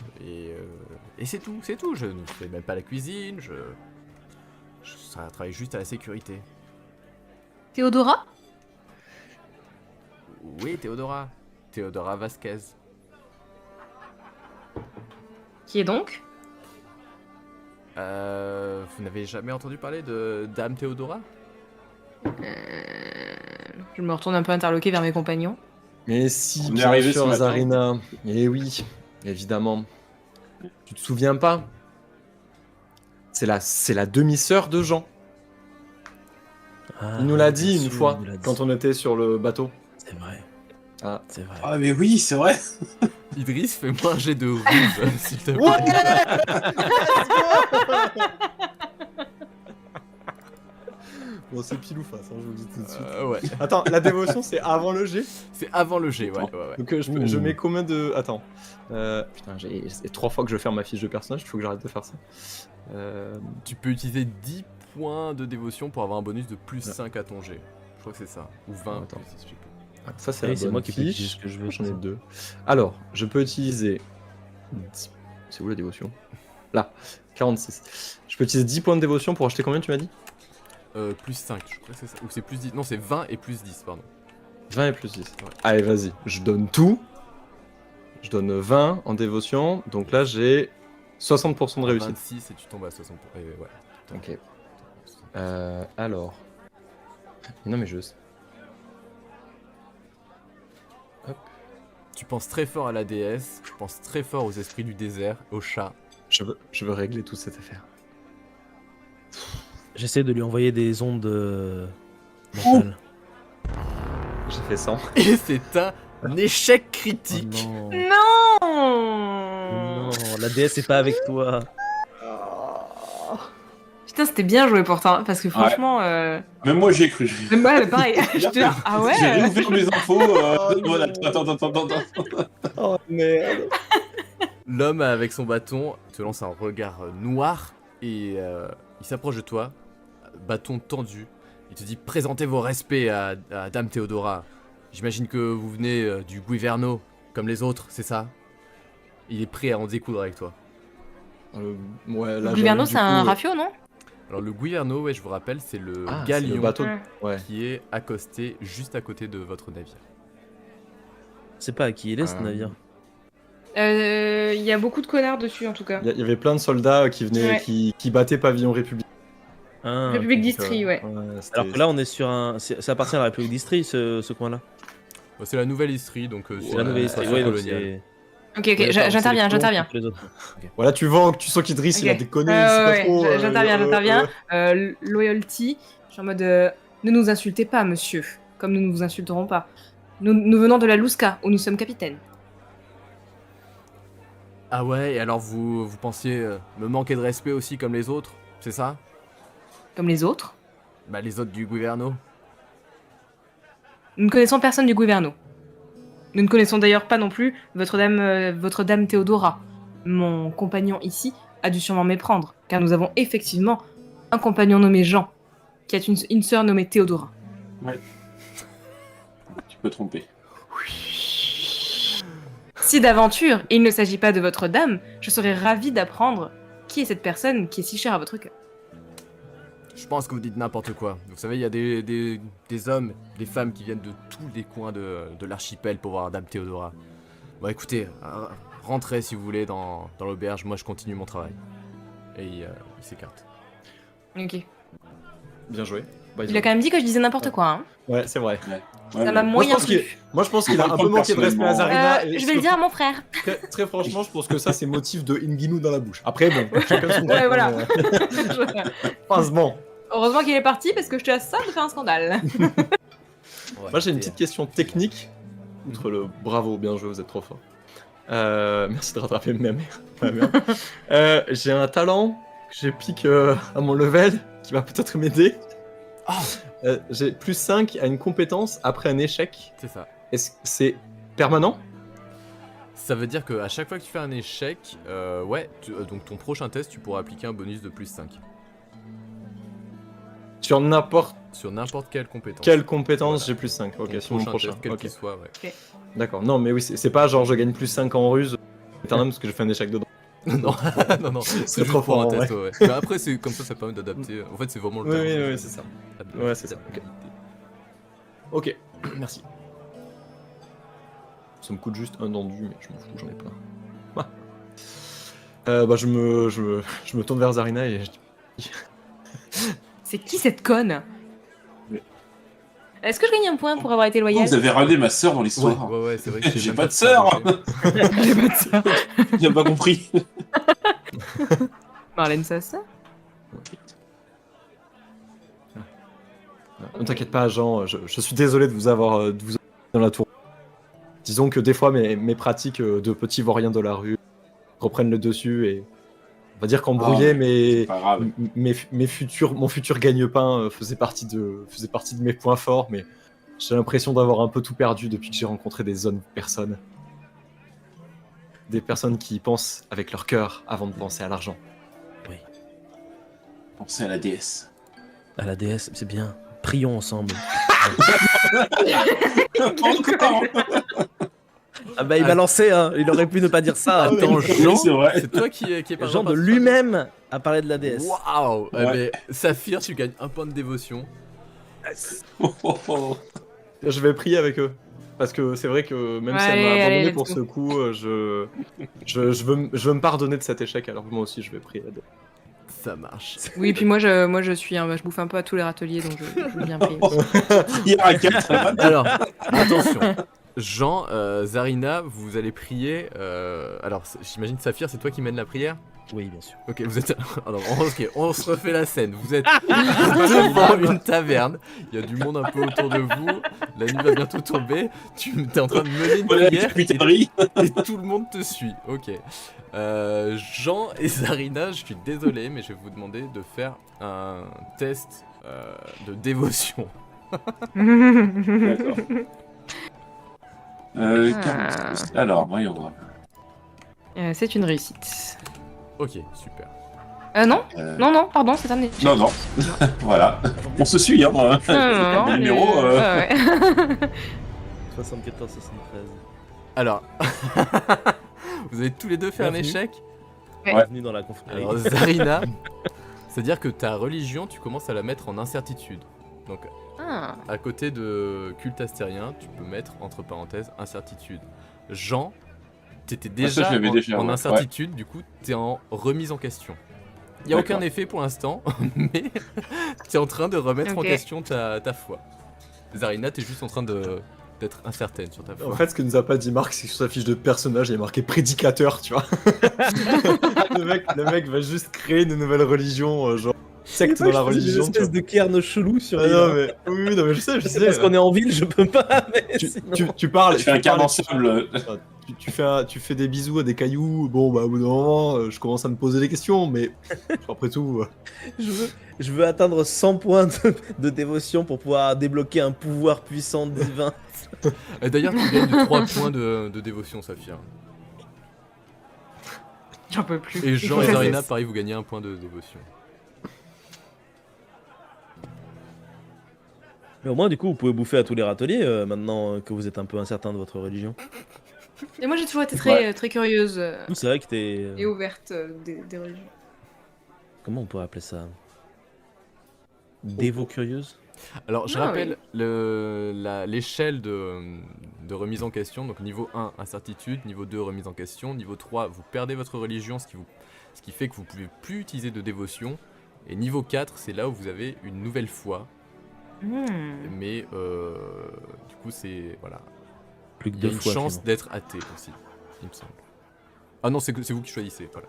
Et c'est tout, c'est tout. Je ne fais même pas la cuisine. Je travaille juste à la sécurité. Théodora? Oui, Théodora. Théodora Vasquez. Qui est donc? Vous n'avez jamais entendu parler de Dame Théodora? Je me retourne un peu interloqué vers mes compagnons. Mais si, On est bien arrivé ce sûr, matin. Zarina. Eh oui, évidemment. Tu te souviens pas? C'est la demi-sœur de Jean. Ah, Il nous l'a bien dit sûr, une fois, il nous l'a dit. quand on était sur le bateau. C'est vrai. Ah. C'est vrai. Ah, mais oui, c'est vrai. Idriss, fais-moi un jet de ruse, s'il te plaît. Bon, c'est pile ou face, hein, je vous le dis tout de suite. Ouais. Attends, la dévotion, c'est avant le G. C'est avant le G, ouais. Donc je mets combien de... Attends. Putain, c'est 3 fois que je ferme ma fiche de personnage, il faut que j'arrête de faire ça. Tu peux utiliser 10 points de dévotion pour avoir un bonus de plus 5 à ton G. Je crois que c'est ça. Ou 20, Attends. plus 10, je sais plus. Ça, c'est Oui, la c'est bonne moi qui peux utiliser fiche. ce que je veux. J'en ai 2. Alors, je peux utiliser... C'est où la dévotion? Là, 46. Je peux utiliser 10 points de dévotion pour acheter combien, tu m'as dit? Plus 5, je crois que c'est ça. Ou c'est plus 10. Non, c'est 20 et plus 10, pardon. 20 et plus 10. Ouais. Allez, vas-y, je donne tout. Je donne 20 en dévotion. Donc là, j'ai 60% de réussite. 26 et tu tombes à 60. Ouais. Ok. Alors. Non, mais je sais. Hop. Tu penses très fort à la déesse, tu penses très fort aux esprits du désert, aux chats. Je veux régler toute cette affaire. J'essaie de lui envoyer des ondes mentales. J'ai fait 100. Et c'est un échec Oh critique. non. Non. Non, la déesse est pas avec toi. Putain, c'était bien joué pourtant, parce que franchement... Même moi, j'y ai cru. Même moi, elle, pareil. Je te dis, ah ouais J'ai réouvert mes infos. Voilà, attends. Oh merde. L'homme avec son bâton te lance un regard noir et il s'approche de toi, bâton tendu. Il te dit présentez vos respects à Dame Théodora. J'imagine que vous venez du Guiverno, comme les autres, c'est ça? Il est prêt à en découdre avec toi. Ouais, là, Le Guiverno, j'avoue, c'est un du coup, rafio, non? Alors le Guiverno, ouais, je vous rappelle, c'est le c'est le galion bateau. Ouais. Ouais. qui est accosté juste à côté de votre navire. C'est pas à qui il est ce navire. Il y a beaucoup de connards dessus, en tout cas. Il y avait plein de soldats qui venaient, Ouais. qui battaient pavillon républicain. Ah, République ok. d'Istrie, ouais. c'était- Alors que là, on est sur un. Ça appartient à la République d'Istrie, ce coin-là. Bon, c'est la nouvelle Istrie, donc C'est c'est la nouvelle Istrie. station Ouais, donc coloniale. c'est. Ok, Ouais, pardon, j'interviens, c'est les j'interviens. colons contre les autres. Ok. Voilà, tu sens qu'Idriss, il a Ok. déconné. Ouais, il sait pas ouais, trop, j'interviens. Loyalty, je suis en mode ne nous insultez pas, monsieur, comme nous ne vous insulterons pas. Nous venons de la Lusca, où nous sommes capitaines. Ah ouais, et alors vous pensiez me manquer de respect aussi comme les autres, c'est ça? Comme les autres. Bah les autres du Guiverno. Nous ne connaissons personne du Guiverno. Nous ne connaissons d'ailleurs pas non plus votre dame Théodora. Mon compagnon ici a dû sûrement méprendre, car nous avons effectivement un compagnon nommé Jean, qui a une sœur nommée Théodora. Tu peux tromper. Si d'aventure il ne s'agit pas de votre dame, je serais ravie d'apprendre qui est cette personne qui est si chère à votre cœur. Je pense que vous dites n'importe quoi. Vous savez, il y a des hommes, des femmes qui viennent de tous les coins de l'archipel pour voir Dame Théodora. Bon écoutez, rentrez si vous voulez dans l'auberge, moi je continue mon travail. Et il s'écarte. Ok. Bien joué. Bah, Il a quand même dit que je disais n'importe quoi. Hein. Ouais, c'est vrai. Ouais, Ça m'a ouais. moyen pense qu'il- plu. Moi, je pense qu'il a On va un peu le manqué de respect à personnellement. Zarina. et Je vais le dire à mon frère. Très franchement, je pense que ça, c'est motif de Inginu dans la bouche. Après, bon, chacun son Ouais, truc, voilà. mais, Pincement. Heureusement qu'il est parti parce que je suis à ça de faire un scandale. Moi, j'ai une petite question technique. Outre le bravo, bien joué, vous êtes trop fort. Merci de rattraper ma merde. J'ai un talent que j'ai pique à mon level qui va peut-être m'aider. Ah, J'ai plus 5 à une compétence après un échec. c'est ça. Est-ce que c'est permanent? Ça veut dire qu'à chaque fois que tu fais un échec, donc ton prochain test, tu pourras appliquer un bonus de plus 5. Sur n'importe Sur n'importe quelle compétence. quelle compétence, Voilà. j'ai plus 5. Ok, Ton sur mon prochain. test, quel Ok. qu'il soit, ouais. D'accord. Non, mais oui, c'est pas genre je gagne plus 5 en ruse éternel parce que j'ai fait un échec dedans. non, non, c'est C'est juste trop pour un fort, test, ouais. Mais après, c'est comme ça permet d'adapter. En fait, c'est vraiment le Oui, terme. oui, oui, c'est ça. Ouais, c'est ça, ok. Ok, merci. Ça me coûte juste un dendu, mais je m'en fous, j'en ai plein. Bah, je me tourne vers Zarina et je dis C'est qui cette conne? Mais- Est-ce que je gagne un point pour avoir été loyal? Vous avez ramené ma sœur dans l'histoire. Ouais, c'est vrai que J'ai même pas de te sœur. radoter. J'ai pas de ça. J'ai pas compris. Marlène, ça ça? Ne t'inquiète pas, Jean, je suis désolé de vous avoir dans la tour. Disons que des fois, mes pratiques de petits vauriens de la rue reprennent le dessus et on va dire qu'embrouiller C'est pas grave. mon futur gagne-pain faisait partie de mes points forts, mais j'ai l'impression d'avoir un peu tout perdu depuis que j'ai rencontré des zones personnes. Des personnes qui pensent avec leur cœur avant de penser à l'argent. Pensez à la déesse. À la déesse, c'est bien. Prions ensemble. Encore. Ah bah il m'a lancé, hein. Il aurait pu ne pas dire ça. Attends, Oui, Jean, c'est vrai. c'est toi qui est par Jean exemple de lui-même a parlé de la déesse. Waouh. Ouais. Mais Saphir, tu gagnes un point de dévotion. Je vais prier avec eux. Parce que c'est vrai que même si elle Allez, m'a abandonné allez, pour let's ce coup, je veux me pardonner de cet échec, alors moi aussi je vais prier. Ça marche. Oui, puis moi je suis je bouffe un peu à tous les râteliers, donc je veux bien prier. Il y a un 4. Alors, attention. Jean, Zarina, vous allez prier. Alors, j'imagine Saphir, c'est toi qui mène la prière. Oui, bien sûr. Ok, vous êtes. Alors, ok, on se refait la scène. Vous êtes devant une taverne. Il y a du monde un peu autour de vous. La nuit va bientôt tomber. Tu es en train de mener une Voilà, prière et, capitainerie. et tout le monde te suit. Ok. Jean et Zarina, je suis désolé, mais je vais vous demander de faire un test de dévotion. D'accord. Ah. 46. Alors, voyons voir. C'est une réussite. Ok, super. Non, Euh, non, pardon, c'est un échec. Non. Voilà. On se suit, hein. Non, Le mais, numéro. ouais. 74, 73. Alors, vous avez tous les deux fait un Bienvenue. échec. Ouais. Bienvenue dans la confrérie. Alors, Zarina, c'est-à-dire que ta religion, tu commences à la mettre en incertitude. Donc, Ah. à côté de culte astérien, tu peux mettre entre parenthèses incertitude. Jean, t'étais ça, déjà, je l'avais déjà, en ouais. incertitude, du coup, t'es en remise en question. Il n'y a aucun D'accord. effet pour l'instant, mais t'es en train de remettre en Ok. question ta foi. Zarina, t'es juste en train d'être incertaine sur ta foi. En fait, ce que nous a pas dit Marc, c'est que sur sa fiche de personnage, il y a marqué prédicateur, tu vois. le mec va juste créer une nouvelle religion, genre secte dans la religion. Une espèce de cairn chelou sur Ah les. non, mais... Oui, non, mais je sais. C'est parce qu'on est en ville, je peux pas. Mais Tu, sinon- tu parles. Je fais un tu quart parles- ensemble. tu fais des bisous à des cailloux. Bon, bah, au bout d'un moment, je commence à me poser des questions, mais après tout. je veux atteindre 100 points de dévotion pour pouvoir débloquer un pouvoir puissant divin. Et d'ailleurs, tu gagnes de 3 points de dévotion, Saphir. J'en peux plus. Et Jean Il et faut Zarina, que ça pareil, vous gagnez un point de dévotion. Mais au moins, du coup, vous pouvez bouffer à tous les râteliers maintenant que vous êtes un peu incertain de votre religion. cesse. Et moi j'ai toujours été très, très curieuse Oui, c'est vrai que t'es. et ouverte des religions. Comment on pourrait appeler ça Dévo curieuse. Alors, je Ah, rappelle l'échelle de remise en question. Donc, niveau 1, incertitude. Niveau 2, remise en question. Niveau 3, vous perdez votre religion, ce qui fait que vous pouvez plus utiliser de dévotion. Et niveau 4, c'est là où vous avez une nouvelle foi. Mais du coup, c'est. Voilà. Plus que Il y a deux une fois. chance finalement. d'être athée aussi, il me semble. Ah non, c'est vous qui choisissez. Voilà.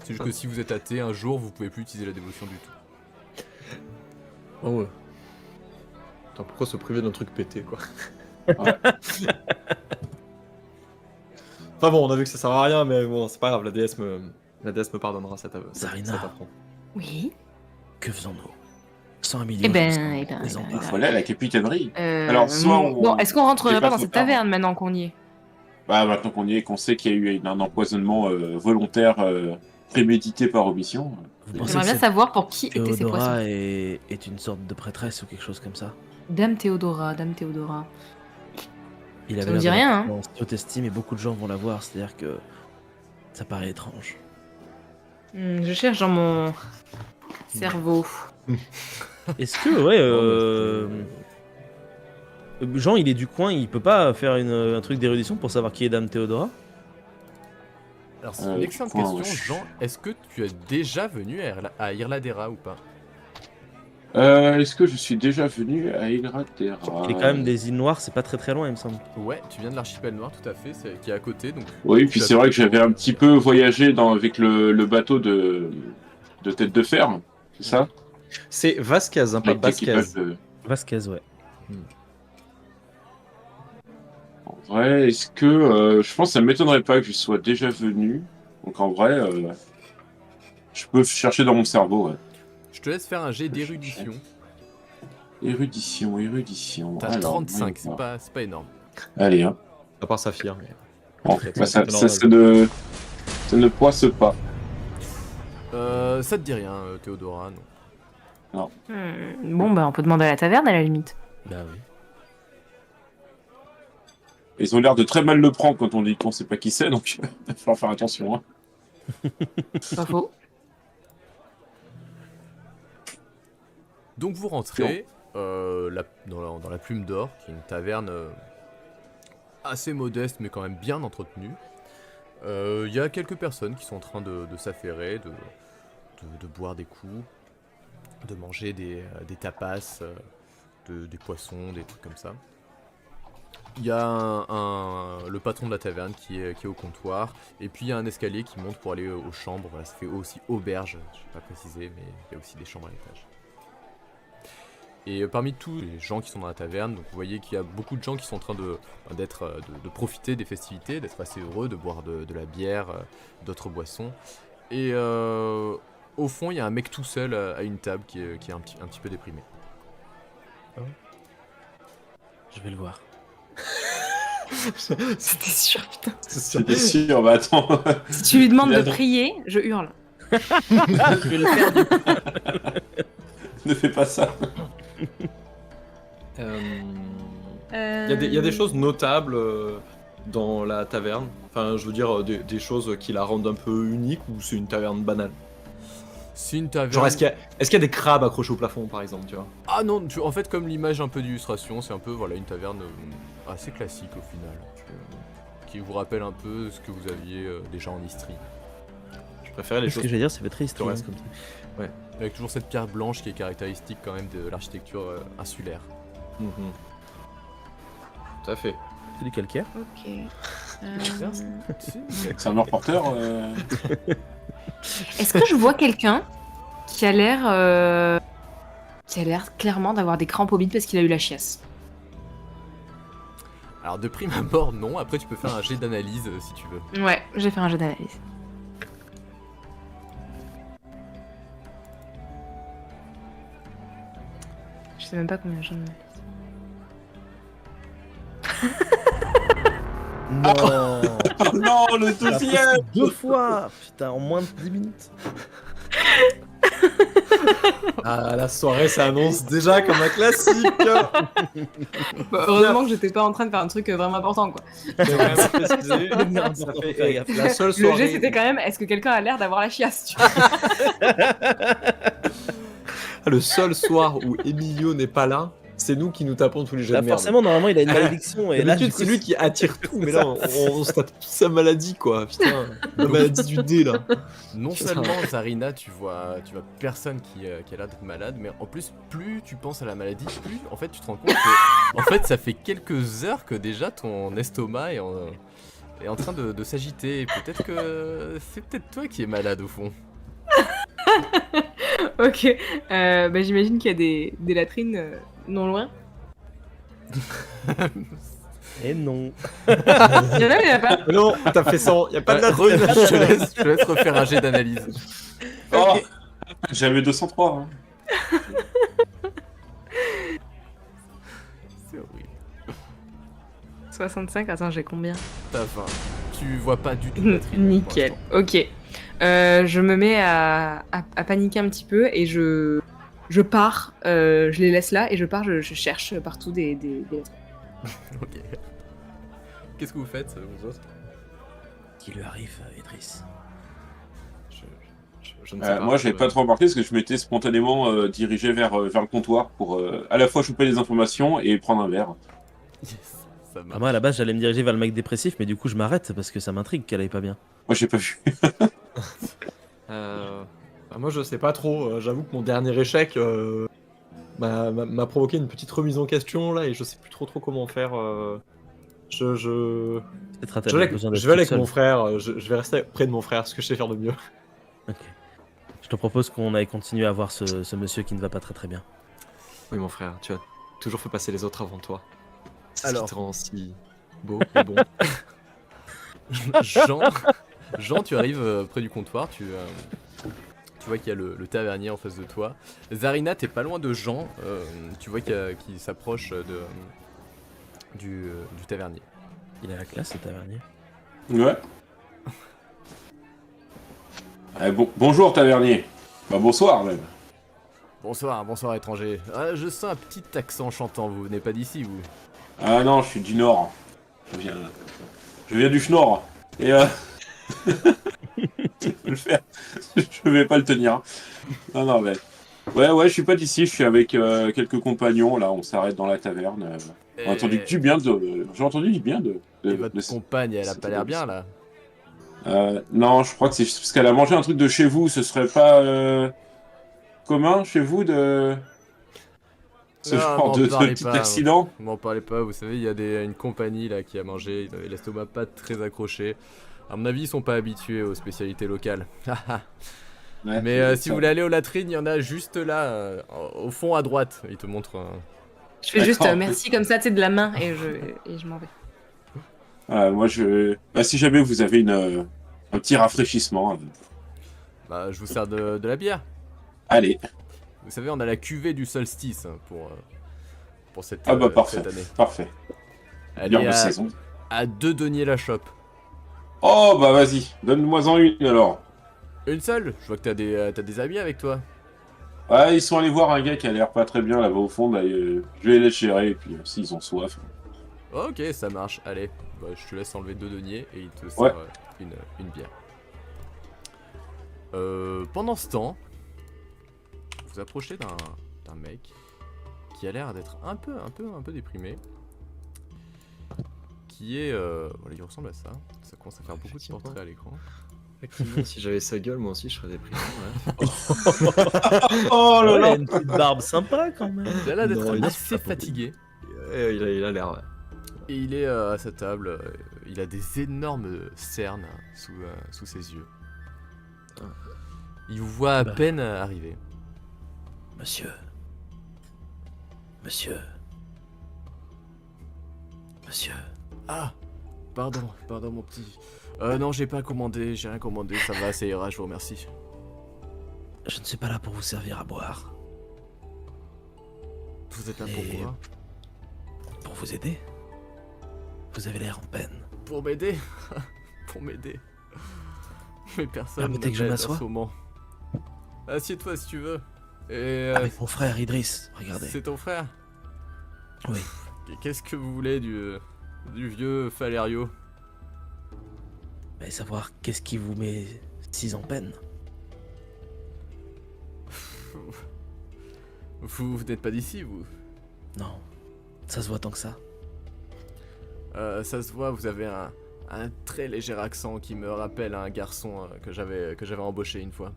C'est juste que si vous êtes athée, un jour, vous pouvez plus utiliser la dévotion du tout. Oh ouais. Attends, pourquoi se priver d'un truc pété, quoi. Enfin bon, on a vu que ça sert à rien, mais bon, c'est pas grave, la déesse me pardonnera cet Zarina. affront. Oui. Que faisons-nous 101 millions. Eh ben, je pense eh qu'on ben, les eh envoie. ben. Il faut aller à la capitainerie. Alors, Alors, soit on- bon, est-ce qu'on rentrerait j'ai pas pas dans trop cette peur. taverne maintenant qu'on y est? Bah, maintenant qu'on y est, qu'on sait qu'il y a eu un empoisonnement volontaire prémédité par omission. Vous pensez J'aimerais que bien savoir pour qui étaient ces Théodora poissons. est une sorte de prêtresse ou quelque chose comme ça? Dame Théodora, Dame Théodora. Il Ça avait me l'air dit d'avoir rien, hein. une haute estime et beaucoup de gens vont la voir, c'est-à-dire que ça paraît étrange. Je cherche dans mon cerveau. Est-ce que, ouais, Jean, il est du coin, il peut pas faire un truc d'érudition pour savoir qui est Dame Théodora? Alors c'est une excellente point, question, ouais. Jean. Est-ce que tu es déjà venu à Irladera ou pas? Est-ce que je suis déjà venu à Ilratera? Il est quand même des îles noires, c'est pas très très loin, il me semble. Ouais, tu viens de l'archipel noir, tout à fait, qui est à côté. Donc Oui, puis tu c'est as- vrai que j'avais un petit peu voyagé avec le bateau de Tête de Fer, c'est ça? C'est Vasquez, pas Avec Vasquez. l'équipage de... Vasquez, ouais. En vrai, est-ce que... je pense que ça m'étonnerait pas que je sois déjà venu. Donc en vrai, je peux chercher dans mon cerveau, ouais. je te laisse faire un jet d'érudition. Érudition. T'as Alors, 35, on va c'est pas énorme. Allez, hein. À part Saphir. Mais... Bon, C'est bah, ça normal. ne poisse pas. Ça te dit rien, Théodora, non. Bon, bah, on peut demander à la taverne à la limite. Bah oui. Ils ont l'air de très mal le prendre quand on dit qu'on sait pas qui c'est, donc il va falloir faire attention. Hein. Pas faux. Donc vous rentrez dans la Plume d'Or, qui est une taverne assez modeste mais quand même bien entretenue. Il y a quelques personnes qui sont en train de s'affairer, de boire des coups, de manger des tapas, des poissons, des trucs comme ça. Il y a le patron de la taverne qui est au comptoir, et puis il y a un escalier qui monte pour aller aux chambres. Voilà, ça fait aussi auberge, je ne vais pas préciser, mais il y a aussi des chambres à l'étage. Et parmi tous les gens qui sont dans la taverne, donc vous voyez qu'il y a beaucoup de gens qui sont en train de profiter des festivités, d'être assez heureux, de boire de la bière, d'autres boissons. Et au fond, il y a un mec tout seul à une table qui est un petit peu déprimé. Je vais le voir. C'était sûr, putain. C'était sûr, bah attends. Si tu lui demandes de Attends. prier, je hurle. Je vais le faire du coup. Ne fais pas ça. Il y a des choses notables dans la taverne. Enfin, je veux dire, des choses qui la rendent un peu unique, ou c'est une taverne banale? C'est une taverne... Genre, est-ce qu'il y a des crabes accrochés au plafond, par exemple, tu vois? Ah non, en fait, comme l'image un peu d'illustration, c'est un peu voilà, une taverne assez classique au final, qui vous rappelle un peu ce que vous aviez déjà en Istrie. Je préférais les Ce choses que j'allais dire, c'est très triste. pittoresques hein. comme ça. Avec toujours cette pierre blanche qui est caractéristique quand même de l'architecture insulaire. Mhm. Tout à fait. C'est du calcaire. Ok. C'est un reporter. Est-ce que je vois quelqu'un qui a l'air clairement d'avoir des crampes au bide parce qu'il a eu la chiasse? Alors de prime abord, non. Après, tu peux faire un jet d'analyse si tu veux. Ouais, j'ai fait un jeu d'analyse. Je sais même pas combien j'en ai. Non. Oh non, le deuxième. 2 fois. Putain, en moins de 10 minutes. Ah, la soirée s'annonce déjà comme un classique. Bah, heureusement que j'étais pas en train de faire un truc vraiment important, quoi. J'ai quand même précisé. Merde, Ça faut fait- faire gaffe. la seule Le soirée. jet, c'était quand même est-ce que quelqu'un a l'air d'avoir la chiasse, tu vois. Le seul soir où Emilio n'est pas là, c'est nous qui nous tapons tous les jeux Là, de merde. forcément, normalement, il a une malédiction. Et là, D'habitude, du coup, c'est lui qui attire tout, mais là, on se tape toute sa maladie, quoi. Putain, la maladie du dé, là. Non Putain. seulement, Zarina, tu vois personne qui a l'air d'être malade, mais en plus, plus tu penses à la maladie, plus en fait tu te rends compte que en fait ça fait quelques heures que déjà ton estomac est en train de s'agiter. Peut-être que c'est peut-être toi qui es malade au fond. Ok. Bah, j'imagine qu'il y a des latrines non loin. Et non. Il y en a, il y en a pas. Non, t'as fait 100, y a pas de la Rune, je te laisse refaire un jet d'analyse. Oh, j'avais 203. Hein. C'est horrible. 65, attends, j'ai combien? T'as 20. Tu vois pas du tout Patrick. pour Nickel, l'instant. ok. Je me mets à paniquer un petit peu et je pars, je les laisse là et je pars, je cherche partout des lettres. Ok. Qu'est-ce que vous faites, vous autres? Qui lui arrive, Idriss? Je ne sais pas. Moi, je l'ai pas trop remarqué parce que je m'étais spontanément dirigé vers le comptoir pour à la fois choper des informations et prendre un verre. Yes, ça marche. Moi, à la base, j'allais me diriger vers le mec dépressif, mais du coup, je m'arrête parce que ça m'intrigue qu'elle aille pas bien. Moi, j'ai pas vu. Moi, je sais pas trop. J'avoue que mon dernier échec m'a provoqué une petite remise en question là, et je sais plus trop comment faire. Peut-être a-t-elle Je vais besoin avec, d'être je vais aller toute avec mon seule. frère. Je vais rester près de mon frère, ce que je sais faire de mieux. Ok. Je te propose qu'on aille continuer à voir ce monsieur qui ne va pas très bien. Oui, mon frère, tu as toujours fait passer les autres avant toi. C'est ce Alors. qui te rend si beau et bon. Jean, tu arrives près du comptoir, tu vois qu'il y a le tavernier en face de toi. Zarina, t'es pas loin de Jean, tu vois qu'il s'approche du tavernier. Il a la classe, ce tavernier. Ouais. Bonjour, tavernier. Bah, bonsoir, même. Bonsoir étranger. Ah, je sens un petit accent chantant, vous venez pas d'ici, vous? Ah non, je suis du Nord. Je viens du Schnorr. Et je peux le faire. Je vais pas le tenir. Non, mais... Ouais, je suis pas d'ici, je suis avec quelques compagnons, là, on s'arrête dans la taverne. J'ai entendu du bien de... Et votre compagne, elle a pas l'air bien, là? Non, je crois que c'est parce qu'elle a mangé un truc de chez vous, ce serait pas commun chez vous de... Ce Non, genre m'en de parlez petit pas, accident. M'en parlez pas, vous savez, il y a une compagnie là qui a mangé, ils avaient l'estomac pas très accroché. À mon avis, ils sont pas habitués aux spécialités locales. Ouais, Mais si ça. vous voulez aller aux latrines, il y en a juste là, au fond à droite. Il te montre. Je fais juste D'accord. merci comme ça, tu sais, de la main et je m'en vais. Moi, si jamais vous avez un petit rafraîchissement, Bah, je vous sers de la bière. allez. Vous savez, on a la cuvée du solstice pour cette, Ah bah parfait, cette année. parfait. Elle Bière est de saison. à 2 deniers la chope. Oh bah vas-y, donne-moi-en une alors. Une seule? Je vois que t'as des amis avec toi. Ouais, ils sont allés voir un gars qui a l'air pas très bien là-bas au fond, là, je vais les gérer et puis s'ils ont soif. Ok, ça marche. Allez, bah, je te laisse enlever 2 deniers et il te sert Ouais. une bière. Pendant ce temps, vous approchez d'un mec qui a l'air d'être un peu déprimé. Qui est... voilà, il ressemble à ça. Ça commence à faire beaucoup de Effectivement. portraits à l'écran. Effectivement, si j'avais sa gueule, moi aussi, je serais déprimé. Ouais. Oh là Ouais, là. une petite barbe sympa quand même. Il a l'air d'être Non, il est assez pas fatigué. Il a l'air. Ouais. Et il est à sa table. Il a des énormes cernes sous ses yeux. Il vous voit à Bah. peine arriver. Monsieur. Ah, pardon mon petit. Non, j'ai rien commandé, ça va, ça ira, je vous remercie. Je ne suis pas là pour vous servir à boire. Vous êtes là Et- pourquoi? Pour vous aider. Vous avez l'air en peine. Pour m'aider? Pour m'aider. Mais personne Permettez que je m'aide en m'assoie ce moment. Assieds-toi si tu veux. Et Avec mon frère Idriss, regardez. c'est ton frère? Oui. Qu'est-ce que vous voulez du vieux Falerio? Mais savoir qu'est-ce qui vous met si en peine. Vous n'êtes pas d'ici, vous? Non. Ça se voit tant que ça. Ça se voit, vous avez un très léger accent qui me rappelle un garçon que j'avais embauché une fois.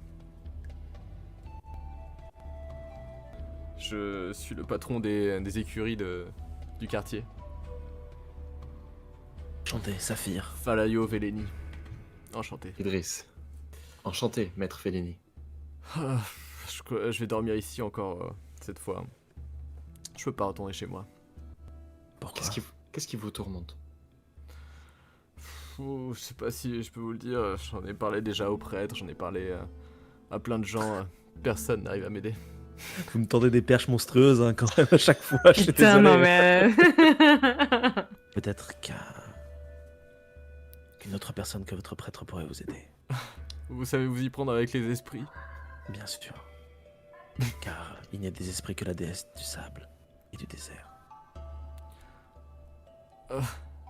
Je suis le patron des écuries du quartier. Chantez, Saphir. Falaio Veleni. Enchanté. Idriss. Enchanté, maître Fellini. Ah, je vais dormir ici encore cette fois. Je peux pas retourner chez moi. Pourquoi Qu'est-ce qui vous tourmente? Je sais pas si je peux vous le dire, j'en ai parlé déjà au prêtre, j'en ai parlé à plein de gens, personne n'arrive à m'aider. Vous me tendez des perches monstrueuses hein, quand même à chaque fois. Je suis Putain, désolé. non mais. Peut-être qu'une autre personne que votre prêtre pourrait vous aider. Vous savez vous y prendre avec les esprits? Bien sûr. Car il n'y a des esprits que la déesse du sable et du désert.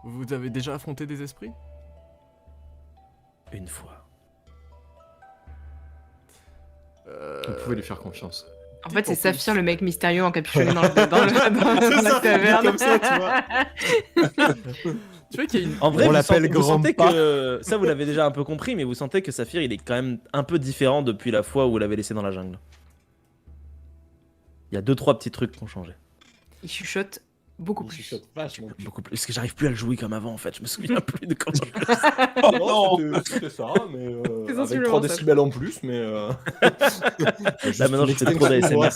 Vous avez déjà affronté des esprits? Une fois. Vous pouvez lui faire confiance. En fait, c'est En plus. Saphir, le mec mystérieux encapuchonné dans la taverne. comme ça, tu vois. Tu vois qu'il y a une... En vrai, On vous l'appelle sentez, vous sentez Grandpa. que... Ça, vous l'avez déjà un peu compris, mais vous sentez que Saphir, il est quand même un peu différent depuis la fois où vous l'avez laissé dans la jungle. Il y a 2-3 petits trucs qui ont changé. Il chuchote beaucoup plus. Beaucoup plus. Parce que j'arrive plus à le jouer comme avant, en fait. Je me souviens plus de comment je le Oh Non, non. c'était ça, mais C'est avec sensiblement 3 ça. décibels en plus, mais... Là, maintenant, je fais trop d'ASMR.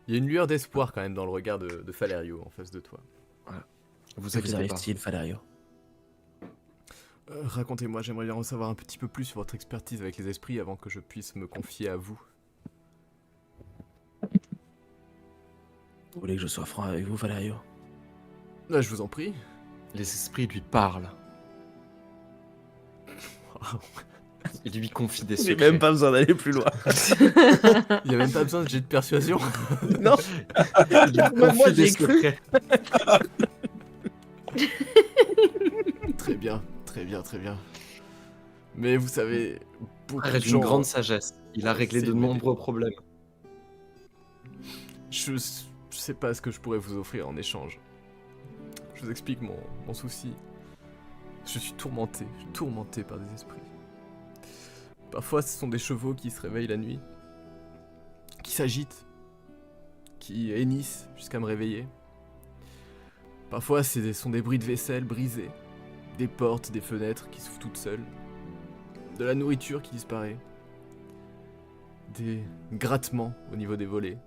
Il y a une lueur d'espoir quand même dans le regard de Falerio en face de toi. Vous Vous inquiétez pas. arrive-t-il, Falerio? Racontez-moi, j'aimerais bien en savoir un petit peu plus sur votre expertise avec les esprits avant que je puisse me confier à vous. Vous voulez que je sois franc avec vous, Falerio? Là, je vous en prie. Les esprits lui parlent. Il lui confie des J'ai secrets. même pas besoin d'aller plus loin. Il y a même pas besoin de jet de persuasion. Non. Il lui Moi, confie j'y ai des cru. secrets. Très bien, très bien, très bien. Mais vous savez, beaucoup de Frère est gens... d'une grande sagesse. Il a réglé C'est de une- nombreux problèmes. Je sais pas ce que je pourrais vous offrir en échange. Je vous explique mon souci. Je suis tourmenté par des esprits. Parfois, ce sont des chevaux qui se réveillent la nuit, qui s'agitent, qui hennissent jusqu'à me réveiller. Parfois, ce sont des bruits de vaisselle brisés, des portes, des fenêtres qui s'ouvrent toutes seules, de la nourriture qui disparaît, des grattements au niveau des volets.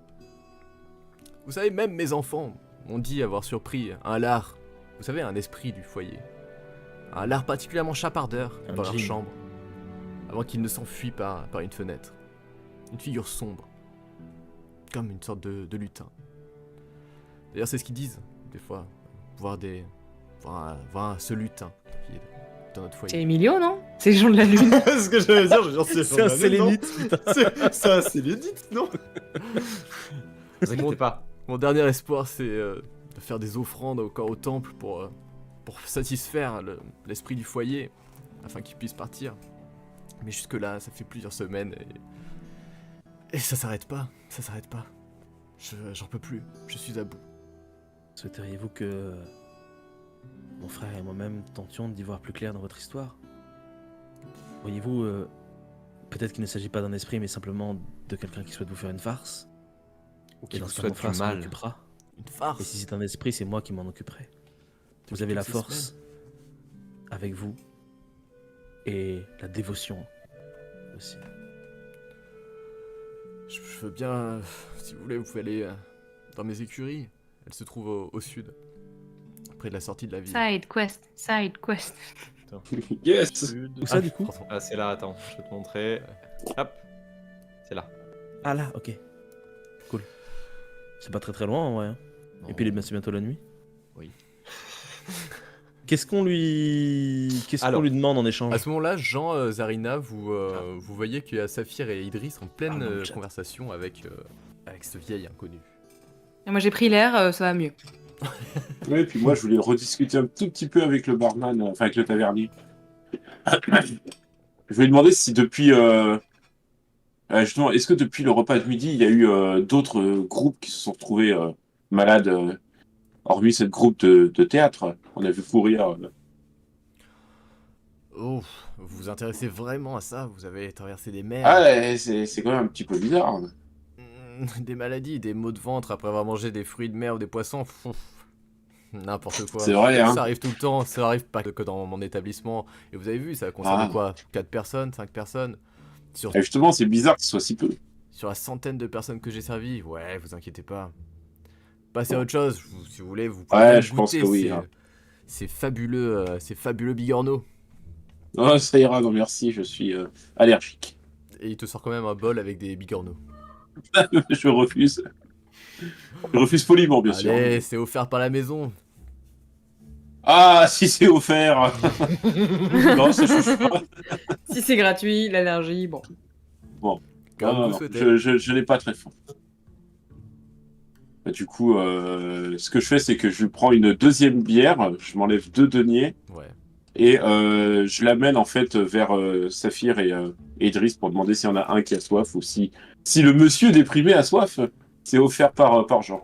Vous savez, même mes enfants m'ont dit avoir surpris un lard, vous savez, un esprit du foyer. Un lard particulièrement chapardeur Un dans leur djinn. chambre, avant qu'il ne s'enfuit par une fenêtre. Une figure sombre, comme une sorte de lutin. D'ailleurs, c'est ce qu'ils disent, des fois, voir ce lutin qui est dans notre C'est foyer. Emilio, non? C'est les gens de la lune. Ce que j'allais dire, je veux dire, C'est un sélénite, putain. C'est un sélénite, non? Vous inquiétez pas. Mon dernier espoir, c'est de faire des offrandes encore au temple pour satisfaire l'esprit du foyer, afin qu'il puisse partir. Mais jusque-là, ça fait plusieurs semaines et ça s'arrête pas, ça s'arrête pas. J'en peux plus, je suis à bout. Souhaiteriez-vous que mon frère et moi-même tentions d'y voir plus clair dans votre histoire? Voyez-vous, peut-être qu'il ne s'agit pas d'un esprit, mais simplement de quelqu'un qui souhaite vous faire une farce. Ou Et qui dans vous ce cas, mon souhaite frère du s'en mal. occupera. Une Et farce. si c'est un esprit, c'est moi qui m'en occuperai. Vous Depuis avez la toutes ces force semaines. avec vous et la dévotion aussi. Je veux bien, si vous voulez, vous pouvez aller dans mes écuries. Elles se trouvent au sud, près de la sortie de la ville. Side quest, side quest. Yes. Où ça, du coup? pardon. Ah, c'est là, attends, je vais te montrer. Hop. C'est là. Ah là, ok. Cool. C'est pas très très loin en vrai. Hein. Et puis c'est bientôt la nuit. Oui. Qu'est-ce qu'on lui demande en échange? À ce moment-là, Jean, Zarina, vous voyez qu'il y a Saphir et Idriss en pleine Pardon, le chat. conversation avec ce vieil inconnu. Et moi j'ai pris l'air, ça va mieux. Ouais, et puis moi, je voulais rediscuter un tout petit peu avec le barman, enfin avec le tavernier. Je voulais demander si depuis, justement, est-ce que depuis le repas de midi, il y a eu d'autres groupes qui se sont retrouvés malades, hormis cette groupe de théâtre. On a vu courir. Oh, vous vous intéressez vraiment à ça? Vous avez traversé des mers, Ah, ouais, c'est quand même un petit peu bizarre. des maladies, des maux de ventre après avoir mangé des fruits de mer ou des poissons. N'importe quoi. C'est vrai, hein. Ça arrive tout le temps, ça arrive pas que dans mon établissement. Et vous avez vu, ça concerne Ah. quoi? 4 personnes, 5 personnes Et justement, c'est bizarre que ce soit si peu. Sur la centaine de personnes que j'ai servi, ouais, vous inquiétez pas. Passez à autre chose, si vous voulez, vous pouvez Ouais, même je pense goûter que oui, ces- hein. C'est fabuleux bigorneau. Oh, ça ira, non merci, je suis allergique. Et il te sort quand même un bol avec des bigorneaux. Je refuse. Je refuse poliment, bien sûr. Allez, c'est offert par la maison. Ah, si c'est offert. Non, ça change pas. Si c'est gratuit, l'allergie, bon. Bon, Comme non, vous non, souhaitez. je l'ai pas très fort. Bah, du coup, ce que je fais, c'est que je prends une deuxième bière, je m'enlève 2 deniers Ouais. et je l'amène en fait vers Saphir et Idriss pour demander s'il y en a un qui a soif ou si le monsieur déprimé a soif. C'est offert par Jean.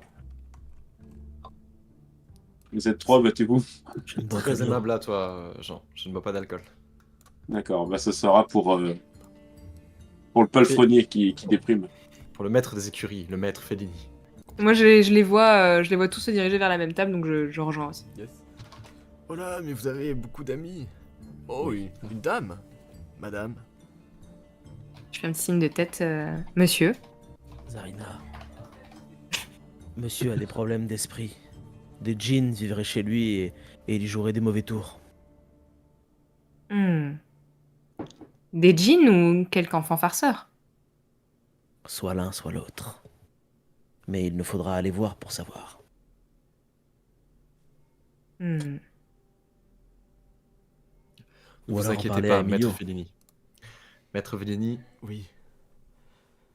Vous êtes 3, battez-vous. Je ne bois que Très de l'eau. aimable à toi, Jean. Je ne bois pas d'alcool. D'accord, bah ce sera pour le palefrenier qui déprime. Pour le maître des écuries, le maître Fellini. Moi, je les vois tous se diriger vers la même table, donc je rejoins aussi. Yes. Oh là, mais vous avez beaucoup d'amis. Oh, Oui. une dame. Madame. Je fais un petit signe de tête, monsieur. Zarina. Monsieur a des problèmes d'esprit. Des djinns vivraient chez lui et il y jouerait des mauvais tours. Hmm. Des djinns ou quelque enfant farceur? Soit l'un, soit l'autre. Mais il nous faudra aller voir pour savoir. Hmm. Ne Ou vous alors en inquiétez parler pas, à Emilio. maître Fellini. Maître Fellini, Oui.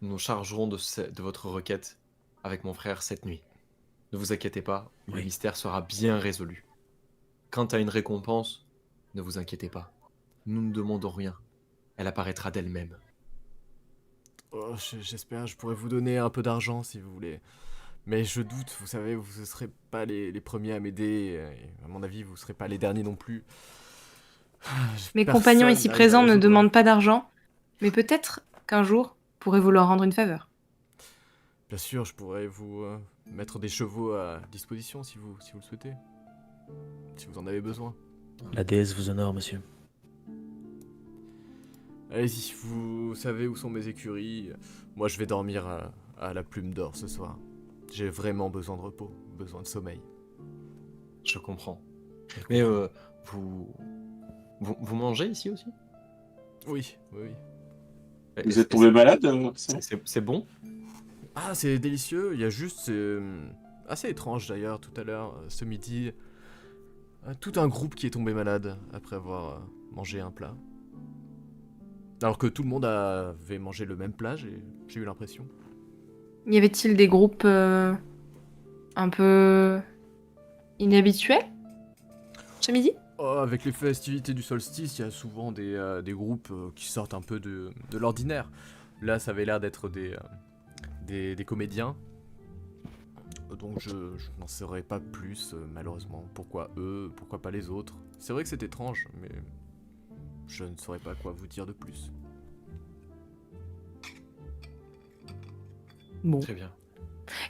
nous nous chargerons de votre requête avec mon frère cette nuit. Ne vous inquiétez pas, le Oui. mystère sera bien résolu. Quant à une récompense, ne vous inquiétez pas. Nous ne demandons rien. Elle apparaîtra d'elle-même. Oh, j'espère, je pourrais vous donner un peu d'argent si vous voulez. Mais je doute, vous savez, vous ne serez pas les premiers à m'aider. Et à mon avis, vous ne serez pas les derniers non plus. Mes Personne compagnons ici n'arrive à présents ne résoudre. demandent pas d'argent, mais peut-être qu'un jour, pourrez-vous leur rendre une faveur. Bien sûr, je pourrais vous mettre des chevaux à disposition si vous le souhaitez. Si vous en avez besoin. La déesse vous honore, monsieur. Allez-y, vous savez où sont mes écuries. Moi, je vais dormir à la Plume d'Or ce soir. J'ai vraiment besoin de repos, besoin de sommeil. Je comprends. Mais vous mangez ici aussi? Oui, oui, oui. Vous êtes tombé malade C'est bon? Ah, c'est délicieux. Il y a juste, c'est assez étrange d'ailleurs, tout à l'heure, ce midi, tout un groupe qui est tombé malade après avoir mangé un plat. Alors que tout le monde avait mangé le même plat, j'ai eu l'impression. Y avait-il des groupes un peu inhabituels ce midi? Oh, avec les festivités du solstice, il y a souvent des groupes qui sortent un peu de l'ordinaire. Là, ça avait l'air d'être des comédiens. Donc je n'en saurais pas plus, malheureusement. Pourquoi eux, pourquoi pas les autres? C'est vrai que c'est étrange, mais je ne saurais pas quoi vous dire de plus. Bon. Très bien.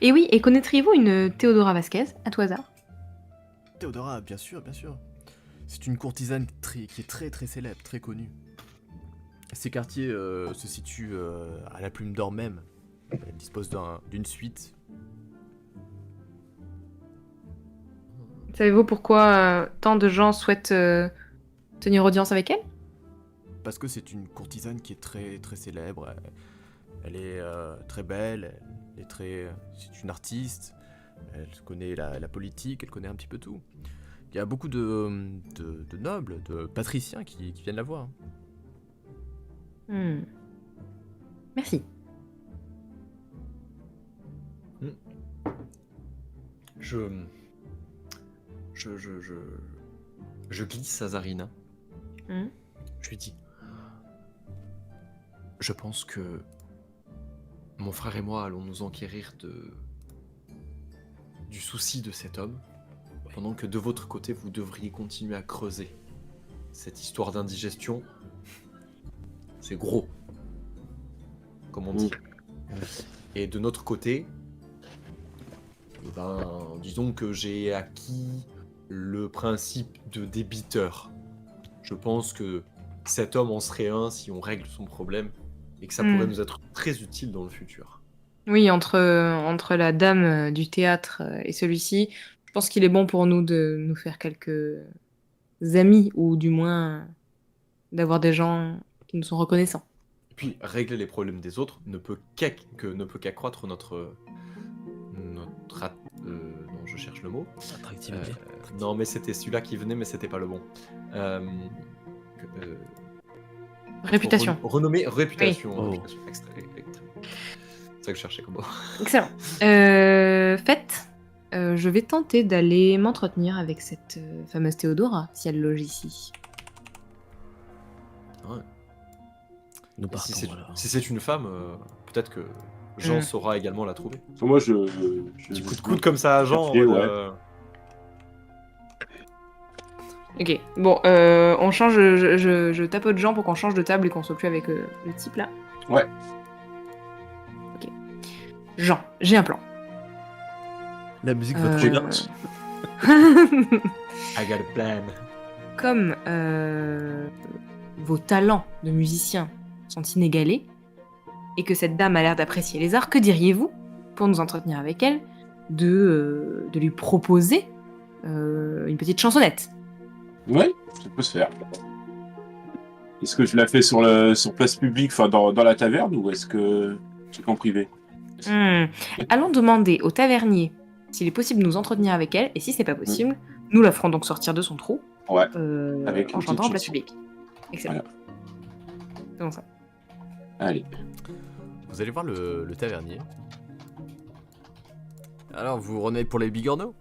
Et oui, et connaîtriez-vous une Théodora Vasquez, à tout hasard? Théodora, bien sûr, bien sûr. C'est une courtisane qui est très très célèbre, très connue. Ces quartiers se situent à la Plume d'Or même. Elle dispose d'une suite. Savez-vous pourquoi tant de gens souhaitent tenir audience avec elle? Parce que c'est une courtisane qui est très très célèbre. Elle est très belle, c'est une artiste. Elle connaît la politique, elle connaît un petit peu tout. Il y a beaucoup de nobles, de patriciens qui viennent la voir. Hmm. Merci. Je glisse à Zarina. Hmm. Je lui dis, je pense que mon frère et moi allons nous enquérir du souci de cet homme, pendant que de votre côté, vous devriez continuer à creuser. Cette histoire d'indigestion, c'est gros, comme on dit. Et de notre côté, eh ben, disons que j'ai acquis le principe de débiteur. Je pense que cet homme en serait un si on règle son problème et que ça pourrait nous être très utile dans le futur. Oui, entre la dame du théâtre et celui-ci, je pense qu'il est bon pour nous de nous faire quelques amis, ou du moins d'avoir des gens qui nous sont reconnaissants. Et puis, régler les problèmes des autres ne peut qu'accroître notre Non, je cherche le mot. Attractivité. Non, mais c'était celui-là qui venait, mais c'était pas le bon. Réputation. Renommée, réputation. Oui. Réputation, c'est ça que je cherchais comme mot. Excellent. Faites. Je vais tenter d'aller m'entretenir avec cette fameuse Théodora, si elle loge ici. Nous Et partons alors. si c'est une femme, peut-être que Jean saura également la trouver. Moi, je Petit coup de coude comme ça à Jean. en Ouais. mode, Ok, bon, on change. Je tapote Jean pour qu'on change de table et qu'on soit plus avec le type là. Ouais. Ok. Jean, j'ai un plan. La musique va trop bien. I got a plan. Comme vos talents de musicien sont inégalés et que cette dame a l'air d'apprécier les arts, que diriez-vous pour nous entretenir avec elle de lui proposer une petite chansonnette? Ouais, ça peut se faire. Est-ce que je la fais sur place publique, enfin dans la taverne, ou est-ce que c'est qu'en privé? Allons demander au tavernier s'il est possible de nous entretenir avec elle, et si c'est pas possible, nous la ferons donc sortir de son trou Ouais. en Avec une chantant en petite place chanson. publique. Excellent. C'est bon ça. Allez. Vous allez voir le tavernier. Alors, vous revenez pour les bigorneaux?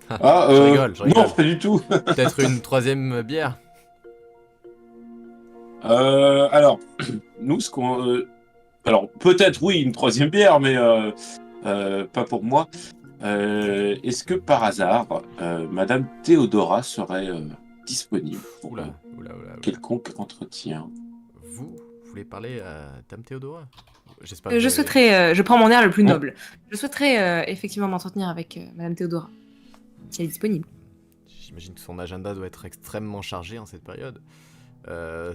Ah, Je rigole, je rigole. non, pas du tout. Peut-être une troisième bière? Alors, nous, ce qu'on... alors, peut-être, oui, une troisième bière, mais pas pour moi. Est-ce que, par hasard, Madame Théodora serait disponible pour Oula. quelconque entretien? Vous voulez parler à Dame Théodora? J'espère que Je vous avez- souhaiterais, je prends mon air le plus Ouais. noble, je souhaiterais effectivement m'entretenir avec Madame Théodora, si elle est disponible. J'imagine que son agenda doit être extrêmement chargé en cette période.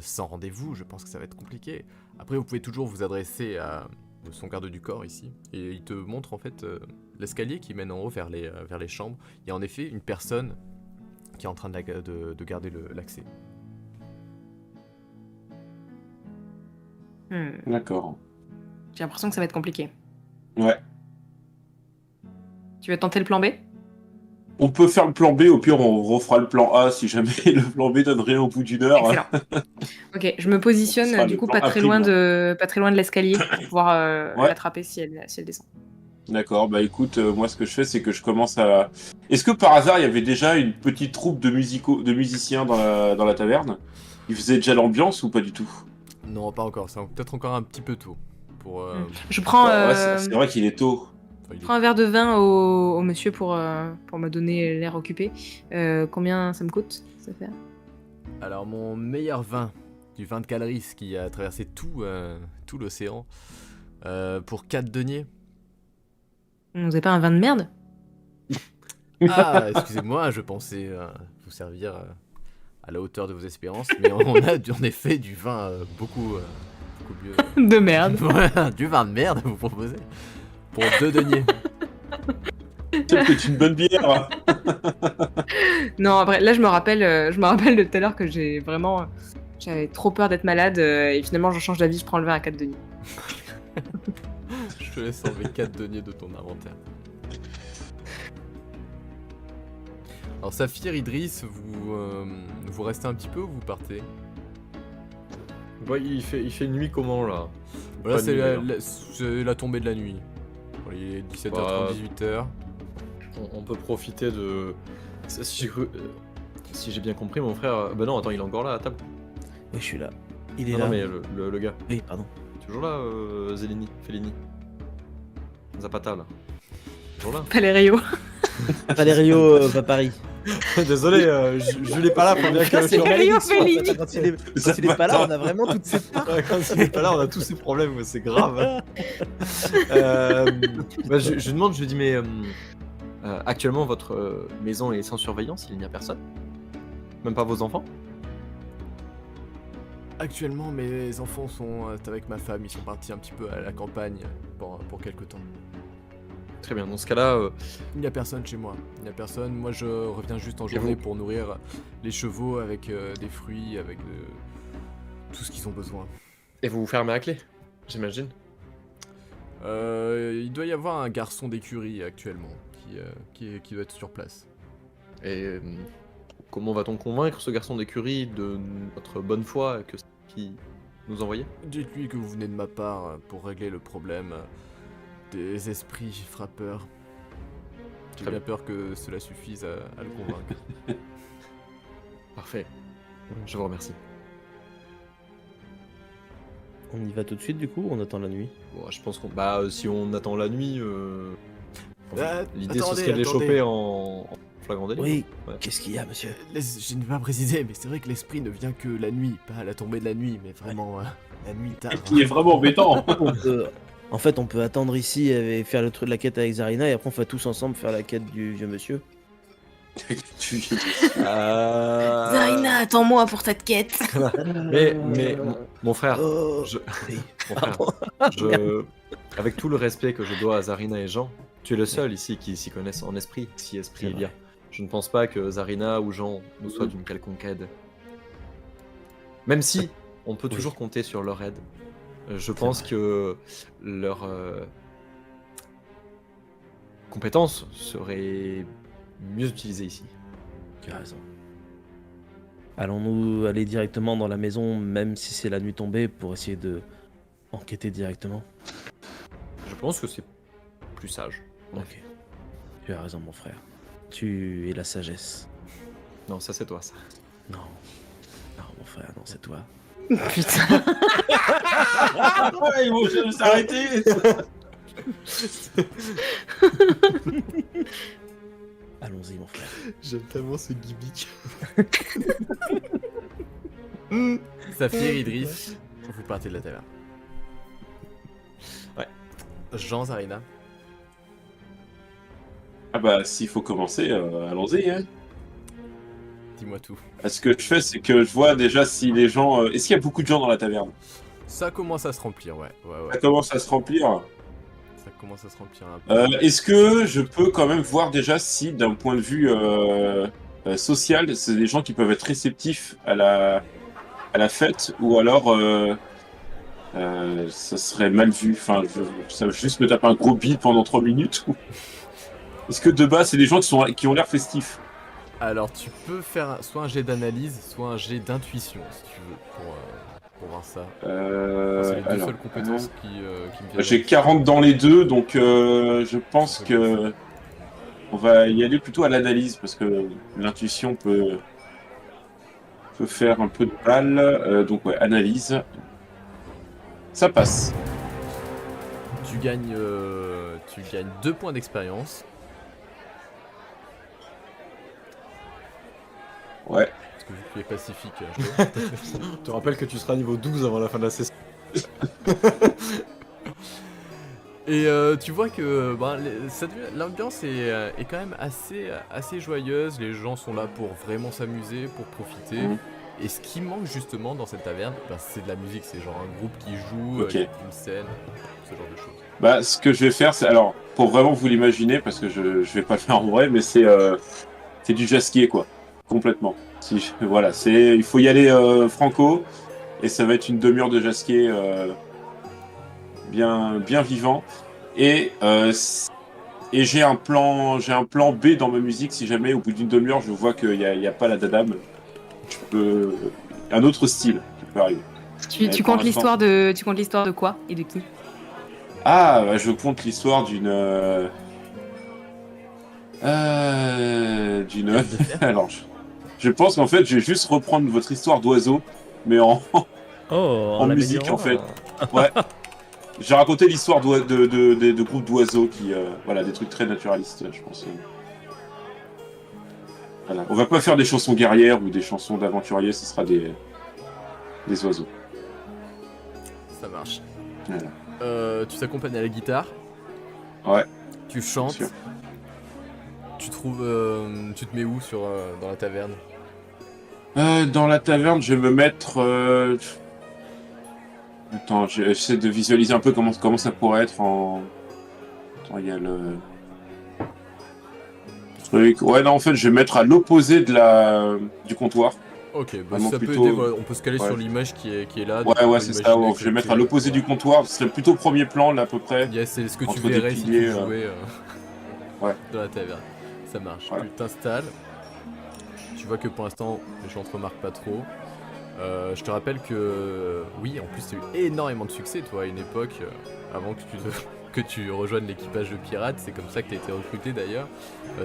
Sans rendez-vous, je pense que ça va être compliqué. Après, vous pouvez toujours vous adresser à son garde du corps ici. Et il te montre en fait l'escalier qui mène en haut vers les chambres. Il y a en effet une personne qui est en train de garder l'accès. D'accord. J'ai l'impression que ça va être compliqué. Ouais. Tu veux tenter le plan B? On peut faire le plan B, au pire, on refera le plan A si jamais le plan B donne rien au bout d'une heure. Excellent. Ok, je me Ce positionne sera du le coup plan pas très loin A'. de l'escalier pour pouvoir Ouais. l'attraper si elle descend. D'accord, bah écoute, moi ce que je fais, c'est que je commence à... Est-ce que par hasard, il y avait déjà une petite troupe de musiciens dans la taverne? Ils faisaient déjà l'ambiance ou pas du tout? Non, pas encore. C'est peut-être encore un petit peu tôt. Pour, Je prends, Ouais, c'est vrai qu'il est tôt. enfin, il est- prends un verre de vin au monsieur pour me donner l'air occupé. Combien ça me coûte ça fait? Alors, mon meilleur vin, du vin de Calaris qui a traversé tout l'océan, pour 4 deniers. Vous avez pas un vin de merde? Ah, excusez-moi, je pensais vous servir à la hauteur de vos espérances, mais on a en effet du vin beaucoup mieux. De merde. Ouais, du vin de merde à vous proposer. Pour 2 deniers. C'est peut-être une bonne bière. Hein. Non, après, là, je me rappelle de tout à l'heure que j'avais trop peur d'être malade et finalement, je change d'avis, je prends le vin à 4 deniers. Je te laisse enlever 4 deniers de ton inventaire. Alors, Saphir, Idriss, vous restez un petit peu ou vous partez? Ouais, il fait nuit comment là? Voilà, Pas c'est nuit, c'est la tombée de la nuit. Bon, il est 17h30, Bah, 18h. On peut profiter de. Si j'ai bien compris, mon frère. Bah non, attends, il est encore là à table. Oui, je suis là. Il est Non, là. non, mais le gars. Oui, pardon. Toujours là, Fellini. Zapata là. Toujours là. Valerio. Valerio va Paris. Désolé, je l'ai pas là pour bien que C'est Valerio malédiction, en fait. Fellini. Quand il est pas là, on a vraiment toutes ces parts. Ouais, quand il est pas là, on a tous ces problèmes, ouais, c'est grave. Bah, je demande, je dis, mais actuellement, votre maison est sans surveillance, il n'y a personne? Même pas vos enfants? Actuellement, mes enfants sont avec ma femme. Ils sont partis un petit peu à la campagne pour quelques temps. Très bien, dans ce cas-là, Il n'y a personne chez moi. Il n'y a personne. Moi, je reviens juste en Et journée vous pour nourrir les chevaux avec des fruits, avec tout ce qu'ils ont besoin. et vous vous fermez à clé, j'imagine. Il doit y avoir un garçon d'écurie actuellement qui doit être sur place. Et comment va-t-on convaincre ce garçon d'écurie de notre bonne foi que c'est qui nous envoyait? Dites-lui que vous venez de ma part pour régler le problème des esprits frappeurs. J'ai Très bien peur que cela suffise à le convaincre. Parfait. Je vous remercie. On y va tout de suite du coup ou on attend la nuit? Bon, je pense qu'on... Bah, si on attend la nuit... l'idée, ce attendez, serait de les attendez. choper en flagrant délit. Oui, Ouais. qu'est-ce qu'il y a monsieur? Je n'ai pas précisé, mais c'est vrai que l'esprit ne vient que la nuit, pas à la tombée de la nuit, mais vraiment la nuit tard. Qui est vraiment embêtant. En fait, on peut attendre ici et faire le truc de la quête avec Zarina et après on va tous ensemble faire la quête du vieux monsieur. Zarina, attends-moi pour cette quête. Mais mon frère, Oh. mon frère, Pardon. avec tout le respect que je dois à Zarina et Jean, tu es le seul ici qui s'y connaissent en esprit, si esprit C'est il y a. vrai. Je ne pense pas que Zarina ou Jean nous soient d'une quelconque aide. Même si on peut Oui. toujours compter sur leur aide, je pense que leur compétences seraient mieux utilisées ici. Tu as raison. Allons-nous aller directement dans la maison, même si c'est la nuit tombée, pour essayer de enquêter directement? Je pense que c'est plus sage. Ok. Tu as raison, mon frère. Tu es la sagesse. Non, ça c'est toi, ça. Non. Non, mon frère, non, c'est toi. Putain. Ils vont jamais s'arrêter. Allons-y, mon frère. J'aime tellement ce gimmick. Saphir, Idriss, vous partez de la taverne. Ouais. Jean, Zarina. Ah bah, s'il faut commencer, allons-y. Hein. Dis-moi tout. Ce que je fais, c'est que je vois déjà si les gens... Est-ce qu'il y a beaucoup de gens dans la taverne? Ça commence à se remplir, ouais. Ça commence à se remplir. Ça commence à se remplir un peu. Est-ce que je peux quand même voir déjà si, d'un point de vue social, c'est des gens qui peuvent être réceptifs à la fête, ou alors ça serait mal vu. Enfin, ça va juste me taper un gros bide pendant 3 minutes. Est-ce que de base, c'est des gens qui ont l'air festifs? Alors, tu peux faire soit un jet d'analyse, soit un jet d'intuition, si tu veux, pour voir ça. C'est les deux alors, seules compétences qui me viennent. j'ai 40 dans les deux, donc je pense que on va y aller plutôt à l'analyse, parce que l'intuition peut faire un peu de mal. Donc ouais, analyse. Ça passe. Tu gagnes 2 points d'expérience. Ouais. Parce que vu que tu es pacifique, Je te rappelle que tu seras niveau 12 avant la fin de la session. Et tu vois que l'ambiance est quand même assez joyeuse, les gens sont là pour vraiment s'amuser, pour profiter. Mhm. Et ce qui manque justement dans cette taverne, c'est de la musique, c'est genre un groupe qui joue, Ok. une scène, ce genre de choses. Bah, ce que je vais faire, c'est alors pour vraiment vous l'imaginer, parce que je vais pas le faire en vrai, mais c'est du jazzkier quoi, complètement. Voilà, il faut y aller franco, et ça va être une demi-heure de jazzkier bien vivant. Et j'ai un plan B dans ma musique si jamais au bout d'une demi-heure je vois qu'il y a pas la dadam. Un autre style qui peut arriver. Tu pour comptes l'instant- l'histoire de quoi et de qui? Ah, bah, je compte l'histoire d'une. Alors, je pense qu'en fait, je vais juste reprendre votre histoire d'oiseau, mais en Oh, musique en fait. Ouais. J'ai raconté l'histoire de groupes d'oiseaux qui, voilà, des trucs très naturalistes, je pense. Voilà. On va pas faire des chansons guerrières ou des chansons d'aventuriers, ce sera des oiseaux. Ça marche. Voilà. Tu t'accompagnes à la guitare. Ouais. Tu chantes. Bien sûr. Tu te mets où dans la taverne? Dans la taverne, je vais me mettre. Attends, j'essaie de visualiser un peu comment ça pourrait être en. Attends, il y a le truc. Ouais, non, en fait, je vais me mettre à l'opposé du comptoir. Ok, bah Vraiment ça peut plutôt- aider, voilà, on peut se caler ouais. sur l'image qui est là. Ouais, c'est ça. Ouais, je vais mettre à l'opposé du comptoir. Ce serait plutôt premier plan, là, à peu près. Yes, c'est ce que tu entre des verrais si tu piliers, jouais. Ouais. Dans la taverne. Ça marche. Voilà. Tu t'installes. Tu vois que pour l'instant, les gens te remarquent pas trop. Je te rappelle que, oui, en plus, tu as eu énormément de succès, toi, à une époque, avant que que tu rejoignes l'équipage de pirates. C'est comme ça que tu as été recruté d'ailleurs.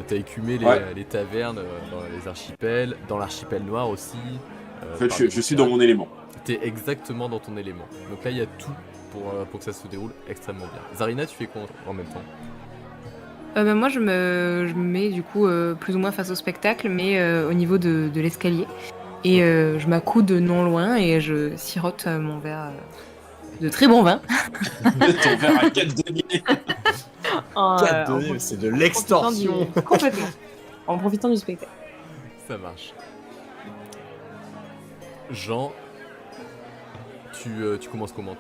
Tu as écumé les tavernes dans les archipels, dans l'archipel noir aussi. En fait, je suis dans mon élément. Tu es exactement dans ton élément. Donc là, il y a tout pour que ça se déroule extrêmement bien. Zarina, tu fais quoi en même temps? Moi, je me mets du coup plus ou moins face au spectacle, mais au niveau de l'escalier. Et je m'accoude non loin et je sirote mon verre de très bon vin. Ton verre à 4 deniers. C'est de l'extorsion. Complètement. En profitant du spectacle. Ça marche. Jean, tu commences comment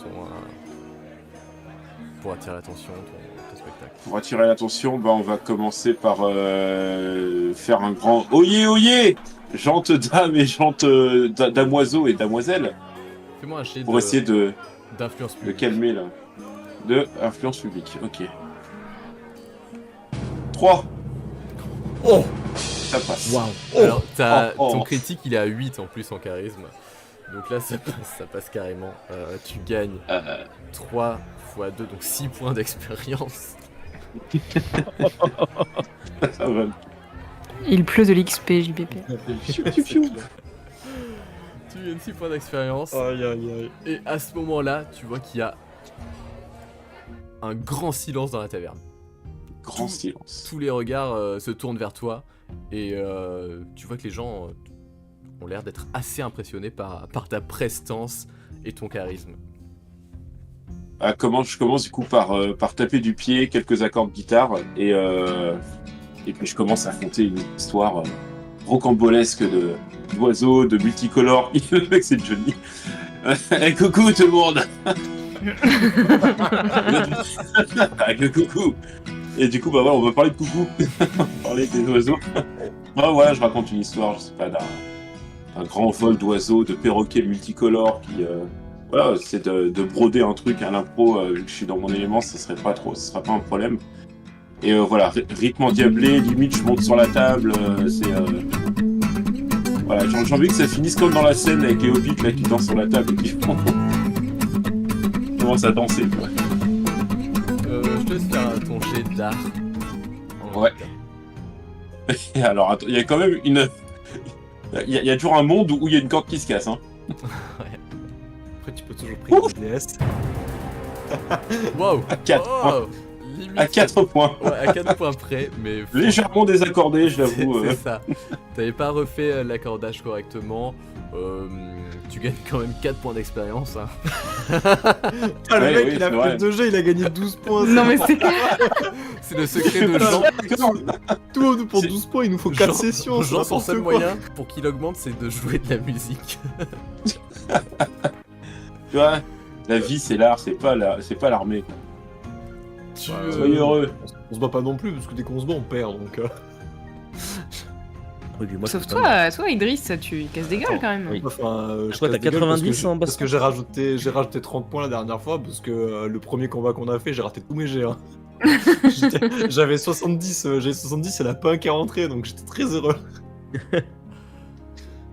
pour attirer l'attention, ton spectacle? Pour attirer l'attention, on va commencer par faire un grand oyez oyez, jante dame et jante damoiseau et damoiselle, Fais-moi un jet pour essayer d'influence de publique. calmer là. De influence publique, ok. 3. Oh, Ça passe. Waouh. Alors, ton oh. critique, il est à 8 en plus en charisme. Donc là, ça passe carrément. Tu gagnes 3 x 2, donc 6 points d'expérience. Ça va. Il pleut de l'XP, JPP. Tu gagnes 6 points d'expérience. Aïe aïe aïe. Et à ce moment-là, tu vois qu'il y a un grand silence dans la taverne. Grand silence. Tous les regards se tournent vers toi. Et tu vois que les gens ont l'air d'être assez impressionnés par ta prestance et ton charisme. Je commence du coup par taper du pied, quelques accords de guitare, et puis je commence à raconter une histoire rocambolesque d'oiseaux, de multicolores. Le mec, c'est Johnny. Hey, coucou tout le monde. Avec le coucou. Et du coup, voilà, on va parler de coucou. On va parler des oiseaux. Voilà, je raconte une histoire, je sais pas, d'un grand vol d'oiseaux, de perroquets multicolores qui... Voilà, c'est de broder un truc à l'impro, vu que je suis dans mon élément, ce sera pas un problème. Et voilà, rythme endiablé, limite je monte sur la table, voilà, j'ai envie que ça finisse comme dans la scène avec les hobbits là qui dansent sur la table et qui commencent à danser, quoi. Je te laisse faire ton jet d'art. Ouais. Et alors, attends, il y a quand même une... Il y a toujours un monde où il y a une corde qui se casse, hein. Après, tu peux toujours prier des déesses. Waouh. À 4 points. Limite, À 4 points. Ouais, à 4 points près, mais... Légèrement désaccordé, je l'avoue. C'est ça. T'avais pas refait l'accordage correctement. Tu gagnes quand même 4 points d'expérience. Hein. Ah, le Ouais, mec, oui, il a c'est fait vrai. 2 jeux, il a gagné 12 points. Non, mais c'est C'est le secret de Jean. Tout pour 12 points, il nous faut 4 sessions. c'est Jean, son n'importe seul quoi. moyen pour qu'il augmente, c'est de jouer de la musique. Tu vois, la vie c'est l'art, c'est pas l'armée. Tu, Soyez heureux. On se bat pas non plus, parce que dès qu'on se bat, on perd, donc... Oui, puis moi, Sauf c'est pas- toi, Idriss, tu casses des gueules quand même. Oui. Enfin, je Quoi, casse t'as des gueules parce 90 que en parce que j'ai rajouté 30 points la dernière fois, parce que le premier combat qu'on a fait, j'ai raté tous mes jets. Hein. J'avais 70, j'ai 70, il y en a pas un qui est rentré, donc j'étais très heureux.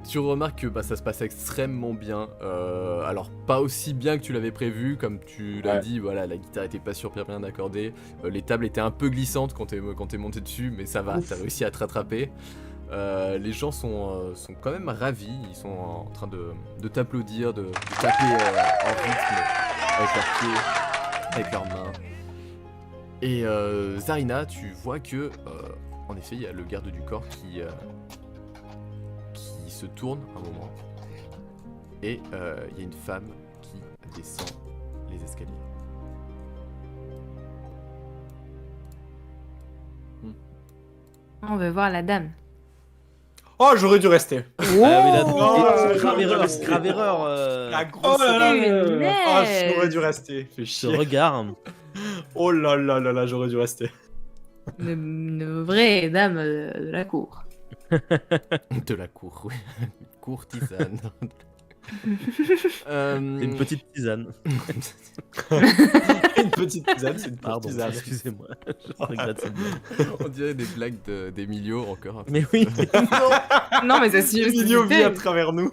tu remarques que ça se passe extrêmement bien. Alors, pas aussi bien que tu l'avais prévu, comme tu l'as Ouais. dit, voilà, la guitare était pas super bien accordée. Les tables étaient un peu glissantes quand t'es monté dessus, mais ça va, t'as réussi à te rattraper. Les gens sont quand même ravis, ils sont en train de t'applaudir, de taper en rythme avec leurs pieds, avec leurs mains. Et Zarina, tu vois que, en effet, il y a le garde du corps qui se tourne un moment, et il y a une femme qui descend les escaliers. On va voir la dame. Oh, j'aurais dû rester. Ah oui, là, Oh, grave erreur, je- grave erreur. La grosse... Oh là là, Ah, j'aurais dû rester. Fais Ce chier. regard. Oh là là là là, j'aurais dû rester. Une vraie dame de la cour. De la cour, oui. Courtisane. Euh, C'est une petite tisane. Une petite tisane, c'est une Pardon, tisane. excusez-moi. Je regrette cette blague. On dirait des blagues d'Emilio encore un peu. Mais oui. Non, mais ça suit. Emilio c'était- vit à travers nous.